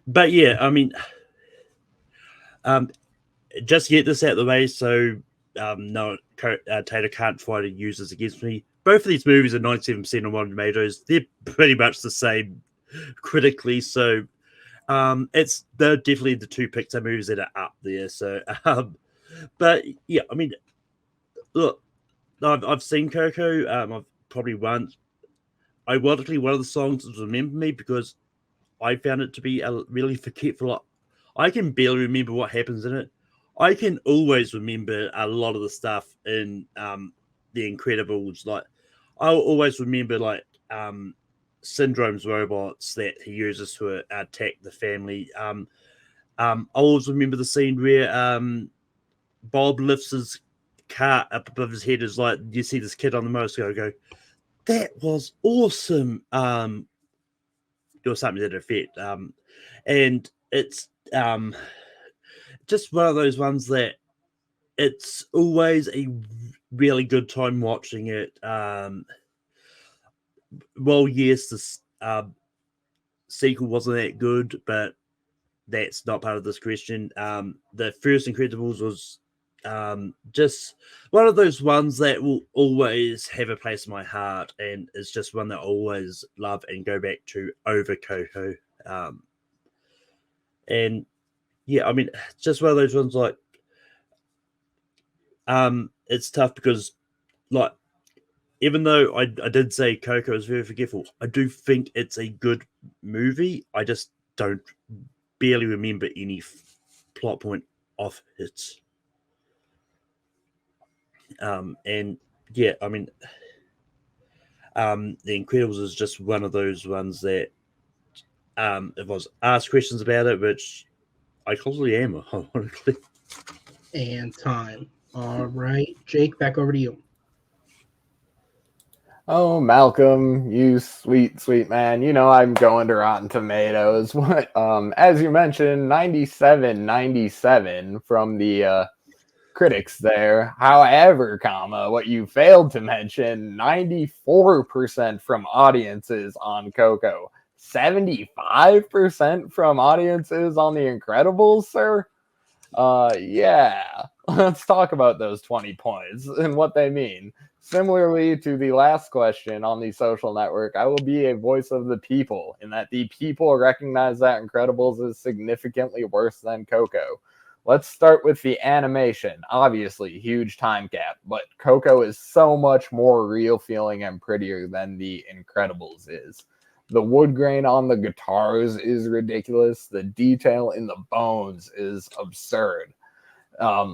But yeah, I mean, just get this out of the way, so no, Tato can't try to use this against me. Both of these movies are 97% on Rotten Tomatoes. They're pretty much the same critically, so they're definitely the two Pixar movies that are up there. So, but yeah, I mean, look, I've seen Coco. I've probably once. Ironically, one of the songs was Remember Me because I found it to be a really forgetful. I can barely remember what happens in it. I can always remember a lot of the stuff in The Incredibles. Like, I'll always remember like Syndrome's robots that he uses to attack the family. I always remember the scene where Bob lifts his car up above his head. Is like you see this kid on the motorcycle go, "That was awesome." Or something to that effect. And it's just one of those ones that it's always a really good time watching it. Well, yes, the sequel wasn't that good, but that's not part of this question. The first Incredibles was just one of those ones that will always have a place in my heart, and it's just one that I always love and go back to over Coco. And yeah, I mean, just one of those ones like it's tough because like even though I did say Coco is very forgetful, I do think it's a good movie. I just don't barely remember any plot point of it. And yeah, I mean, The Incredibles is just one of those ones that if I was asked questions about it, which I constantly am, ironically. And time. All right, Jake, back over to you. Oh, Malcolm, you sweet, sweet man. You know I'm going to Rotten Tomatoes. What? As you mentioned, 97 from the critics there. However, what you failed to mention, 94% from audiences on Coco. 75% from audiences on The Incredibles, sir? Yeah. Let's talk about those 20 points and what they mean. Similarly to the last question on the social network, I will be a voice of the people in that the people recognize that Incredibles is significantly worse than Coco. Let's start with the animation. Obviously, huge time gap, but Coco is so much more real feeling and prettier than the Incredibles is. The wood grain on the guitars is ridiculous. The detail in the bones is absurd.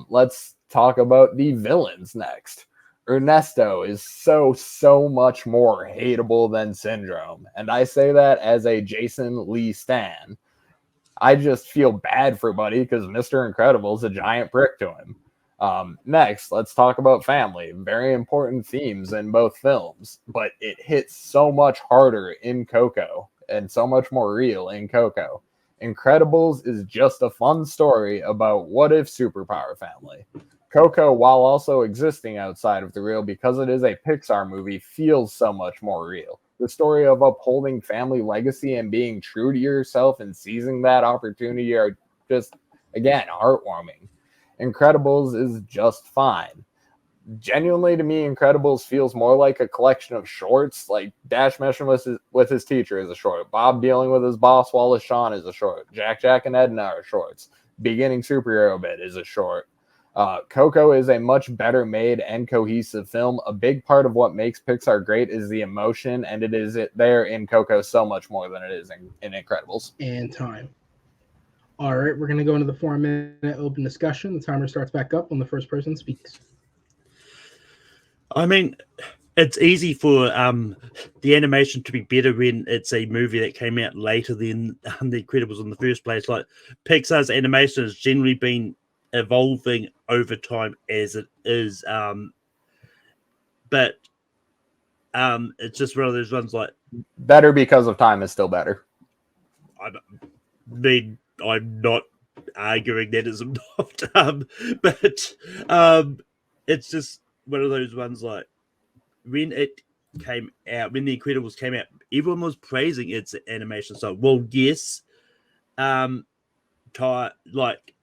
Let's talk about the villains next. Ernesto is so much more hateable than Syndrome, and I say that as a Jason Lee stan. I just feel bad for Buddy because Mr. Incredible's a giant prick to him. Next, let's talk about family. Very important themes in both films, but it hits so much harder in Coco and so much more real in Coco. Incredibles is just a fun story about what if superpower family. Coco, while also existing outside of the real because it is a Pixar movie, feels so much more real. The story of upholding family legacy and being true to yourself and seizing that opportunity are just, again, heartwarming. Incredibles is just fine. Genuinely, to me, Incredibles feels more like a collection of shorts, like Dash meshing with his teacher is a short, Bob dealing with his boss Wallace Shawn is a short, Jack and Edna are shorts, Beginning Superhero Bit is a short. Coco is a much better made and cohesive film. A big part of what makes Pixar great is the emotion, and it is there in Coco so much more than it is in Incredibles. And time. All right, we're going to go into the 4-minute open discussion. The timer starts back up when the first person speaks. I mean, it's easy for the animation to be better when it's a movie that came out later than The Incredibles in the first place. Like, Pixar's animation has generally been evolving over time as it is. But it's just one of those ones like... Better because of time is still better. I mean, I'm not arguing that is not, but it's just one of those ones like when it came out, when The Incredibles came out, everyone was praising its animation style. Well, yes, like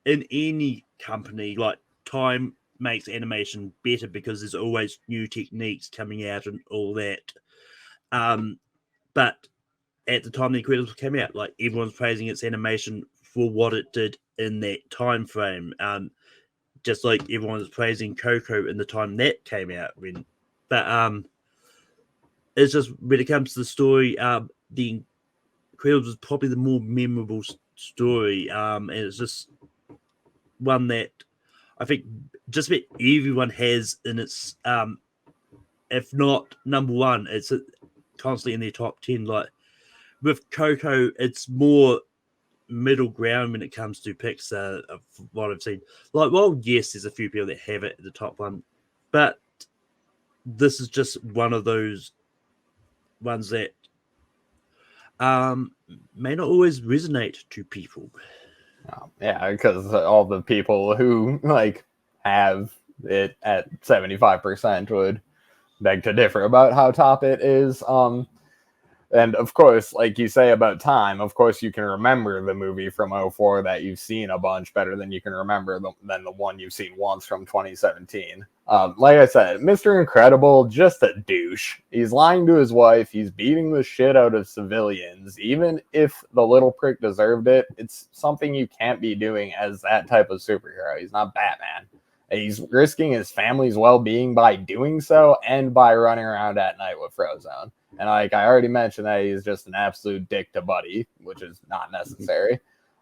in any company, like time makes animation better because there's always new techniques coming out and all that. But at the time The Incredibles came out, like everyone's praising its animation for what it did in that time frame. Just like everyone was praising Coco in the time that came out. It's just when it comes to the story, The Incredibles is probably the more memorable story, and it's just one that I think just about everyone has in its, if not number one, it's constantly in their top 10. Like with Coco, it's more middle ground when it comes to Pixar of what I've seen. Like, well, yes, there's a few people that have it at the top one, but this is just one of those ones that may not always resonate to people. Yeah, because all the people who like have it at 75% would beg to differ about how top it is. And of course, like you say about time, of course you can remember the movie from 2004 that you've seen a bunch better than you can remember than the one you've seen once from 2017. Like I said, Mr. Incredible, just a douche. He's lying to his wife. He's beating the shit out of civilians. Even if the little prick deserved it, it's something you can't be doing as that type of superhero. He's not Batman. He's risking his family's well-being by doing so and by running around at night with Frozone. And like I already mentioned that he's just an absolute dick to Buddy, which is not necessary.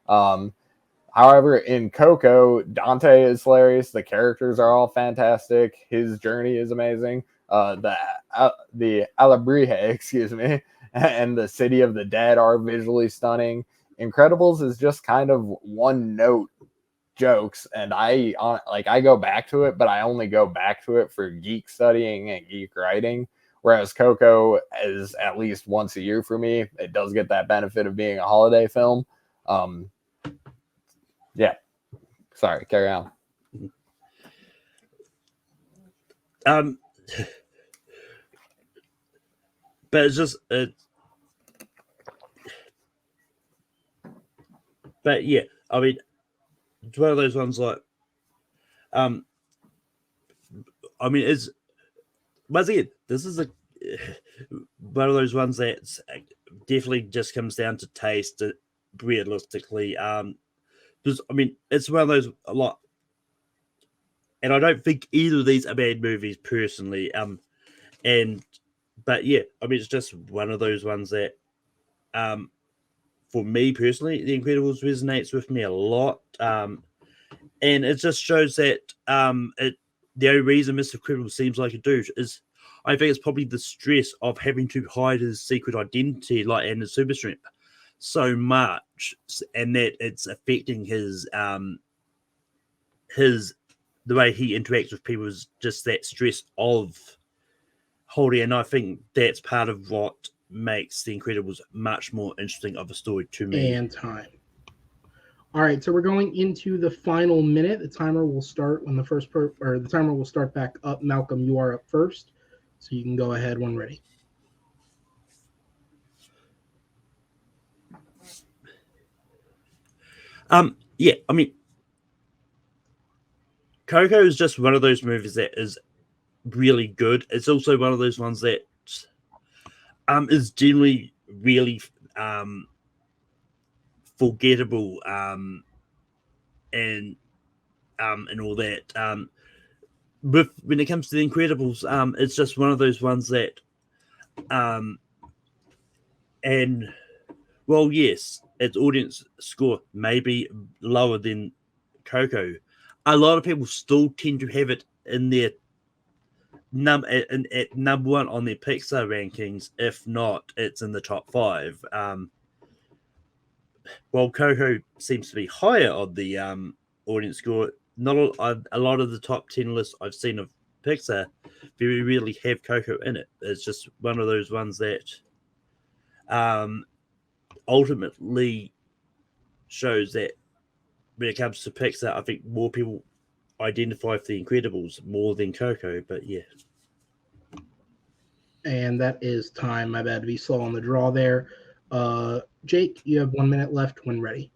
However, in Coco, Dante is hilarious. The characters are all fantastic. His journey is amazing. The Alebrije, excuse me, and the City of the Dead are visually stunning. Incredibles is just kind of one-note jokes, and I go back to it, but I only go back to it for geek studying and geek writing. Whereas Coco is at least once a year for me. It does get that benefit of being a holiday film. Yeah. Sorry, carry on. But it's just but yeah, I mean, it's one of those ones like, I mean, it's once again, this is one of those ones that definitely just comes down to taste, realistically. Because I mean, it's one of those a lot, and I don't think either of these are bad movies personally. But yeah, I mean, it's just one of those ones that, for me personally, The Incredibles resonates with me a lot. And it just shows that the only reason Mr. Incredible seems like a douche is, I think it's probably the stress of having to hide his secret identity, like, and his super strength so much, and that it's affecting his the way he interacts with people, is just that stress of holding. And I think that's part of what makes The Incredibles much more interesting of a story to me. And time. All right, so we're going into the final minute. The timer will start when the timer will start back up. Malcolm, you are up first, so you can go ahead when ready. Yeah, I mean, Coco is just one of those movies that is really good. It's also one of those ones that is generally really forgettable and all that. But when it comes to The Incredibles, it's just one of those ones that and well, yes, its audience score may be lower than Coco. A lot of people still tend to have it in their at number one on their Pixar rankings. If not, it's in the top 5. While Coco seems to be higher on the audience score, not a lot of the top 10 lists I've seen of Pixar very rarely have Coco in it. It's just one of those ones that ultimately shows that when it comes to Pixar, I think more people identify with The Incredibles more than Coco. But yeah. And that is time. My bad to be slow on the draw there. Jake, you have 1 minute left when ready.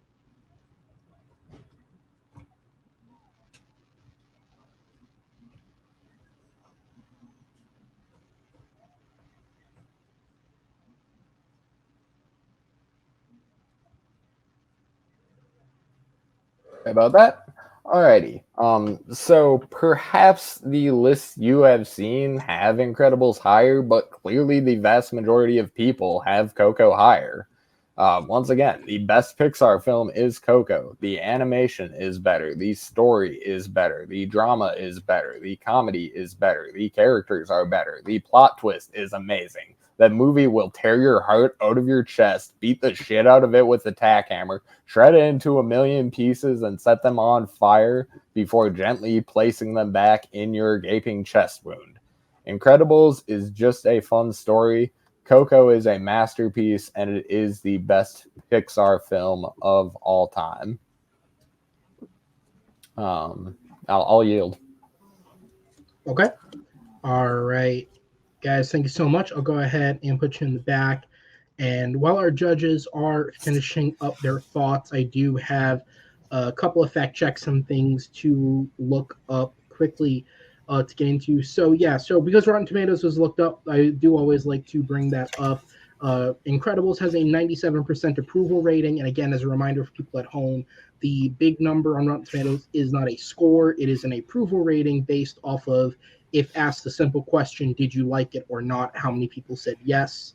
About that. Alrighty. So perhaps the lists you have seen have Incredibles higher, but clearly the vast majority of people have Coco higher. Once again, the best Pixar film is Coco. The animation is better. The story is better. The drama is better. The comedy is better. The characters are better. The plot twist is amazing. That movie will tear your heart out of your chest, beat the shit out of it with the tack hammer, shred it into a million pieces, and set them on fire before gently placing them back in your gaping chest wound. Incredibles is just a fun story. Coco is a masterpiece, and it is the best Pixar film of all time. I'll yield. Okay. All right. Guys, thank you so much. I'll go ahead and put you in the back. And while our judges are finishing up their thoughts, I do have a couple of fact checks and things to look up quickly to get into. So, yeah, so because Rotten Tomatoes was looked up, I do always like to bring that up. Incredibles has a 97% approval rating. And again, as a reminder for people at home, the big number on Rotten Tomatoes is not a score, it is an approval rating based off of if asked the simple question, did you like it or not, how many people said yes.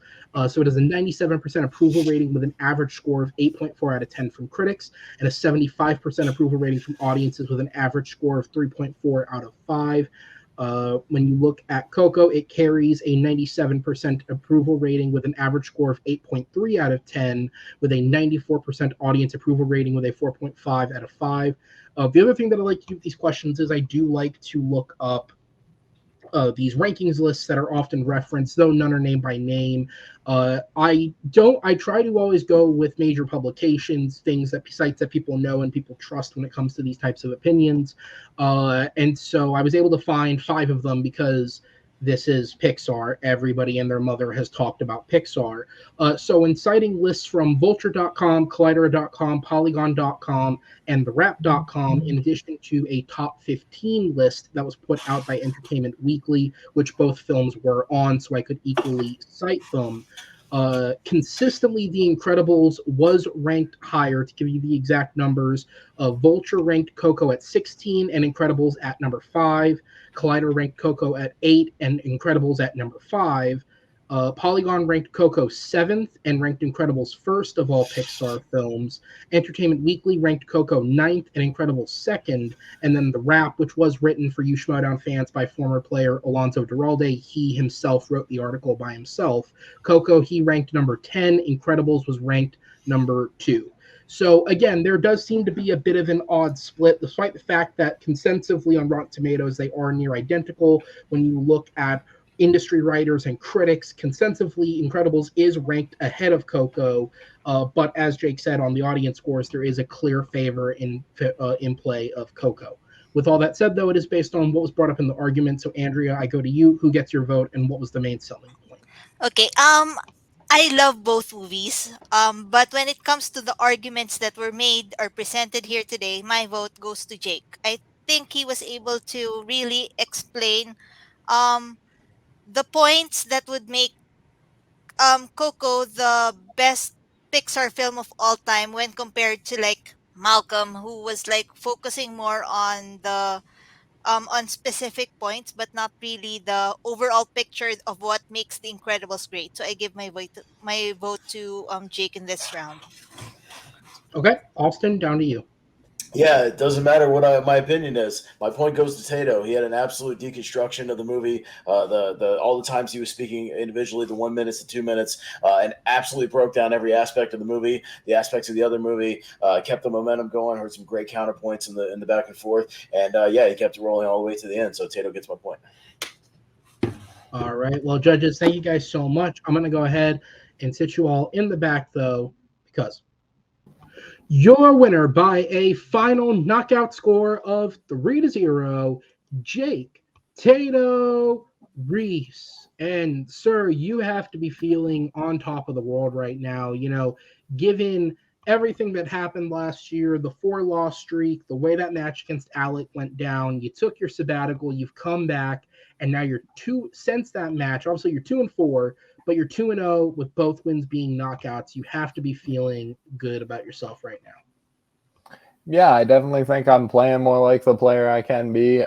So it is a 97% approval rating with an average score of 8.4 out of 10 from critics and a 75% approval rating from audiences with an average score of 3.4 out of 5. When you look at Coco, it carries a 97% approval rating with an average score of 8.3 out of 10, with a 94% audience approval rating with a 4.5 out of 5. The other thing that I like to do with these questions is I do like to look up these rankings lists that are often referenced, though none are named by name. I try to always go with major publications, things that sites that people know and people trust when it comes to these types of opinions. And so I was able to find 5 of them because this is Pixar. Everybody and their mother has talked about Pixar. So in citing lists from vulture.com, collider.com, polygon.com, and thewrap.com, in addition to a top 15 list that was put out by Entertainment Weekly, which both films were on, so I could equally cite them. Consistently, The Incredibles was ranked higher. To give you the exact numbers, Vulture ranked Coco at 16 and Incredibles at number 5. Collider ranked Coco at 8 and Incredibles at number 5. Polygon ranked Coco 7th and ranked Incredibles 1st of all Pixar films. Entertainment Weekly ranked Coco 9th and Incredibles 2nd. And then The Wrap, which was written for you Schmodown fans by former player Alonso Duralde, he himself wrote the article by himself. Coco, he ranked number 10. Incredibles was ranked number 2. So again, there does seem to be a bit of an odd split, despite the fact that consensusly on Rotten Tomatoes, they are near identical. When you look at industry writers and critics, consensusly, Incredibles is ranked ahead of Coco. But as Jake said on the audience scores, there is a clear favor in play of Coco. With all that said, though, it is based on what was brought up in the argument. So, Andrea, I go to you. Who gets your vote, and what was the main selling point? Okay. I love both movies. But when it comes to the arguments that were made or presented here today, my vote goes to Jake. I think he was able to really explain um the points that would make Coco the best Pixar film of all time when compared to like Malcolm, who was like focusing more on specific points but not really the overall picture of what makes the Incredibles great. So I give my vote to Jake in this round. Okay, Austin, down to you. Yeah, it doesn't matter what my opinion is. My point goes to Tato. He had an absolute deconstruction of the movie. The all the times he was speaking individually, the 1 minute to 2 minutes, and absolutely broke down every aspect of the movie, the aspects of the other movie. Kept the momentum going. Heard some great counterpoints in the back and forth, and yeah, he kept it rolling all the way to the end. So Tato gets my point. All right. Well, judges, thank you guys so much. I'm going to go ahead and sit you all in the back, though, because your winner by a final knockout score of 3-0, Jake Tato Reese, and sir, you have to be feeling on top of the world right now. Given everything that happened last year, the 4-loss streak, the way that match against Alec went down, you took your sabbatical, you've come back, and now you're since that match. Obviously, you're 2-4, but you're 2-0 with both wins being knockouts. You have to be feeling good about yourself right now. Yeah, I definitely think I'm playing more like the player I can be.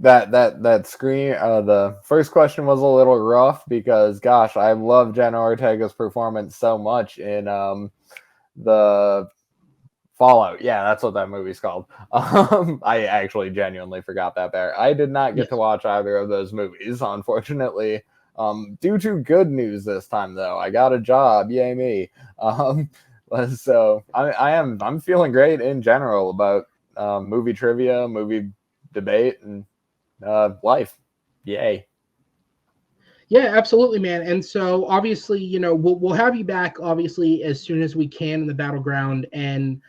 That screen, the first question was a little rough because, gosh, I love Jenna Ortega's performance so much in the Fallout. Yeah, that's what that movie's called. I actually genuinely forgot that there. I did not get to watch either of those movies, unfortunately. Due to good news this time, though, I got a job. Yay me! So I'm feeling great in general about movie trivia, movie debate, and life. Yay. Yeah, absolutely, man. And so obviously, we'll have you back obviously as soon as we can in the battleground. And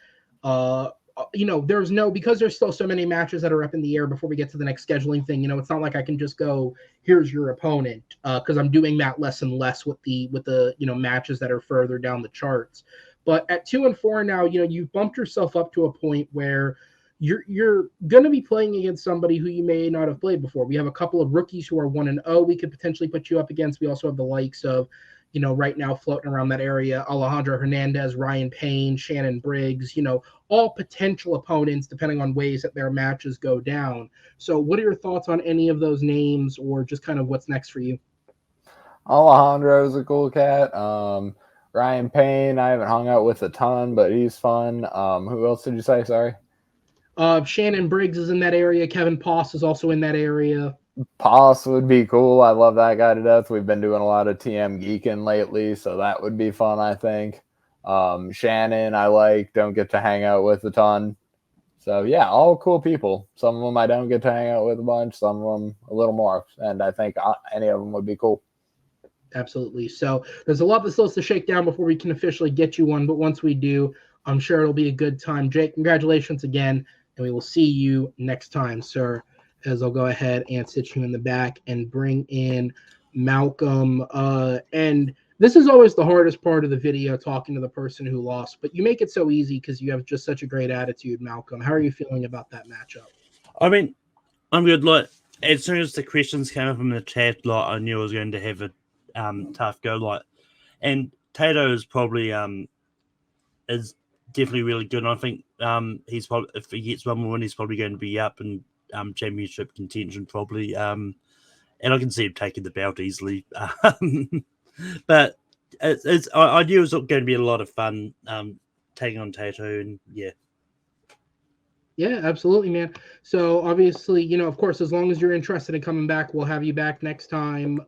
because there's still so many matches that are up in the air before we get to the next scheduling thing. It's not like I can just go, here's your opponent, because I'm doing that less and less with the matches that are further down the charts. But at 2-4 now, you've bumped yourself up to a point where you're going to be playing against somebody who you may not have played before. We have a couple of rookies who are 1-0. We could potentially put you up against. We also have the likes of, right now floating around that area, Alejandro Hernandez, Ryan Payne, Shannon Briggs, all potential opponents depending on ways that their matches go down. So what are your thoughts on any of those names, or just kind of what's next for you? Alejandro's a cool cat. Ryan Payne, I haven't hung out with a ton, but he's fun. Who else did you say? Sorry. Shannon Briggs is in that area. Kevin Poss is also in that area. Poss would be cool. I love that guy to death. We've been doing a lot of TM geeking lately, so that would be fun, I think. Shannon, don't get to hang out with a ton. So, yeah, all cool people. Some of them I don't get to hang out with a bunch, some of them a little more, and I think any of them would be cool. Absolutely. So there's a lot that still has to shake down before we can officially get you one, but once we do, I'm sure it'll be a good time. Jake, congratulations again, and we will see you next time, sir, as I'll go ahead and sit you in the back and bring in Malcolm. And this is always the hardest part of the video, talking to the person who lost, but you make it so easy because you have just such a great attitude, Malcolm. How are you feeling about that matchup? I mean, I'm good. As soon as the questions came up from the chat, I knew I was going to have a tough go. And Tato is probably is definitely really good. And I think he's probably, if he gets one more win, he's probably going to be up in championship contention probably. And I can see him taking the belt easily. But I knew it was going to be a lot of fun taking on Tato, and yeah. Yeah, absolutely, man. So obviously, of course, as long as you're interested in coming back, we'll have you back next time.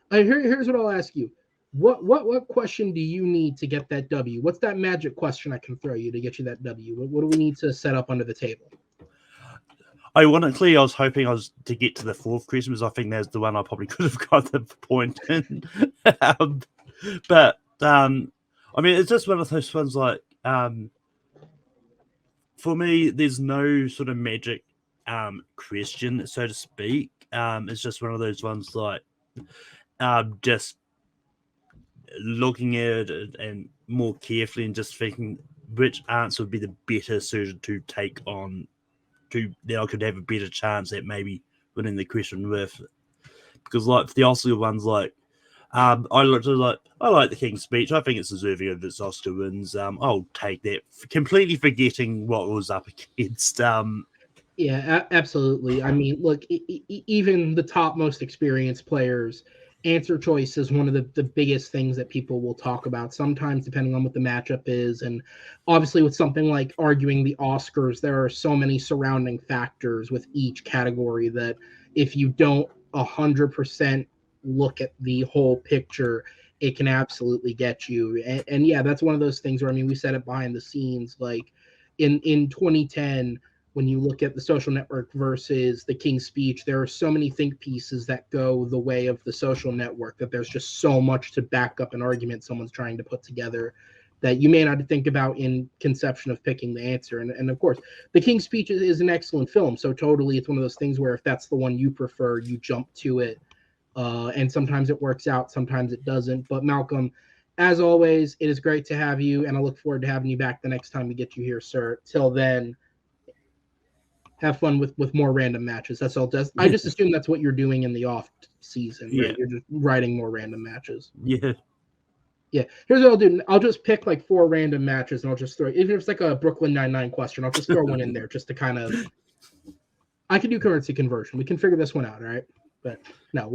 Here's what I'll ask you. What question do you need to get that W? What's that magic question I can throw you to get you that W? What do we need to set up under the table? Ironically, I was hoping to get to the fourth Christmas. I think that's the one I probably could have got the point in. But I mean, it's just one of those ones for me, there's no sort of magic question, so to speak. It's just one of those ones just looking at it and more carefully and just thinking which answer would be the better suited to take on, that I could have a better chance at maybe winning the question with. Because for the Oscar ones, I like the King's Speech. I think it's deserving of its Oscar wins. I'll take that, completely forgetting what was up against. Yeah, absolutely. I mean, look, even the top most experienced players, answer choice is one of the biggest things that people will talk about, sometimes depending on what the matchup is. And obviously with something like arguing the Oscars, there are so many surrounding factors with each category that if you don't 100% look at the whole picture, it can absolutely get you. And yeah, that's one of those things where, I mean, we said it behind the scenes, like in 2010, when you look at the Social Network versus the King's Speech, there are so many think pieces that go the way of the Social Network that there's just so much to back up an argument someone's trying to put together that you may not think about in conception of picking the answer. And of course, The King's Speech is an excellent film. So totally, it's one of those things where if that's the one you prefer, you jump to it. And sometimes it works out, sometimes it doesn't. But Malcolm, as always, it is great to have you, and I look forward to having you back the next time we get you here, sir. Till then, have fun with more random matches. That's all. I just assume that's what you're doing in the off season. Right? Yeah. You're just writing more random matches. Yeah. Yeah, here's what I'll do. I'll just pick like 4 random matches, and I'll just throw, even if it's like a Brooklyn Nine-Nine question, I'll just throw one in there just to kind of. I can do currency conversion. We can figure this one out, all right? But no,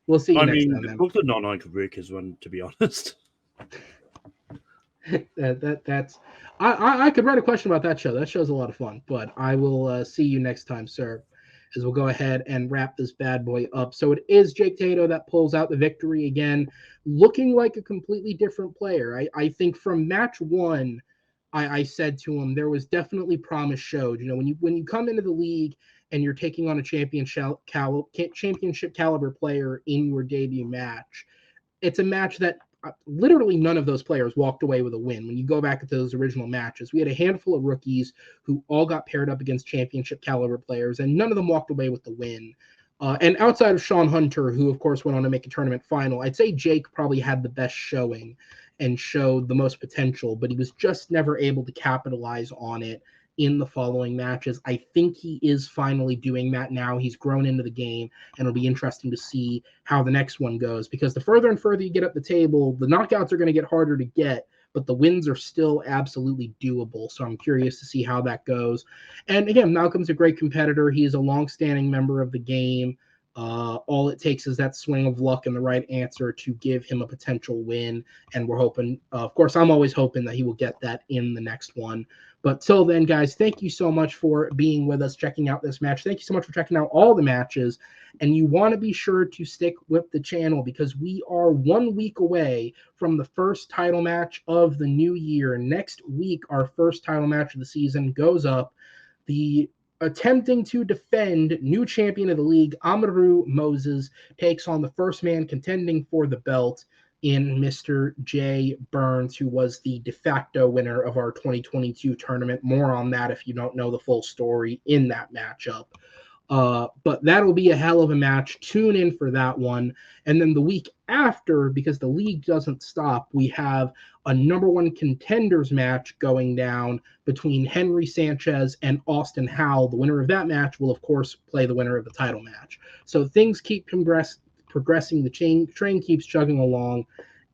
we'll see you next time. The Brooklyn Nine-Nine could work as one, to be honest. That's I could write a question about that show. That show's a lot of fun. But I will see you next time, sir. As we'll go ahead and wrap this bad boy up. So it is Jake Tato that pulls out the victory again, looking like a completely different player. I think from match 1, I said to him there was definitely promise showed. You know, when you come into the league and you're taking on a championship caliber player in your debut match, it's a match that literally none of those players walked away with a win. When you go back to those original matches, we had a handful of rookies who all got paired up against championship caliber players, and none of them walked away with the win. And outside of Sean Hunter, who of course went on to make a tournament final, I'd say Jake probably had the best showing and showed the most potential, but he was just never able to capitalize on it in the following matches. I think he is finally doing that now. He's grown into the game, and it'll be interesting to see how the next one goes, because the further and further you get up the table, the knockouts are going to get harder to get, but the wins are still absolutely doable. So I'm curious to see how that goes. And again, Malcolm's a great competitor. He is a long-standing member of the game. All it takes is that swing of luck and the right answer to give him a potential win. And we're hoping, of course, I'm always hoping that he will get that in the next one. But till then, guys, thank you so much for being with us, checking out this match. Thank you so much for checking out all the matches. And you want to be sure to stick with the channel, because we are 1 week away from the first title match of the new year. Next week, our first title match of the season goes up. The attempting to defend new champion of the league, Amaru Moses, takes on the first man contending for the belt in Mr. Jay Burns, who was the de facto winner of our 2022 tournament. More on that if you don't know the full story in that matchup. But that'll be a hell of a match. Tune in for that one. And then the week after, because the league doesn't stop, we have a number 1 contenders match going down between Henry Sanchez and Austin Howell. The winner of that match will, of course, play the winner of the title match. So things keep progressing. The train keeps chugging along,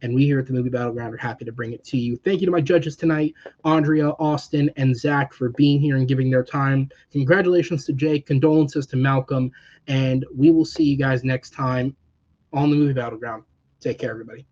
and we here at the Movie Battleground are happy to bring it to you. Thank you to my judges tonight, Andrea, Austin, and Zach, for being here and giving their time. Congratulations to Jake, condolences to Malcolm, and we will see you guys next time on the Movie Battleground. Take care, everybody.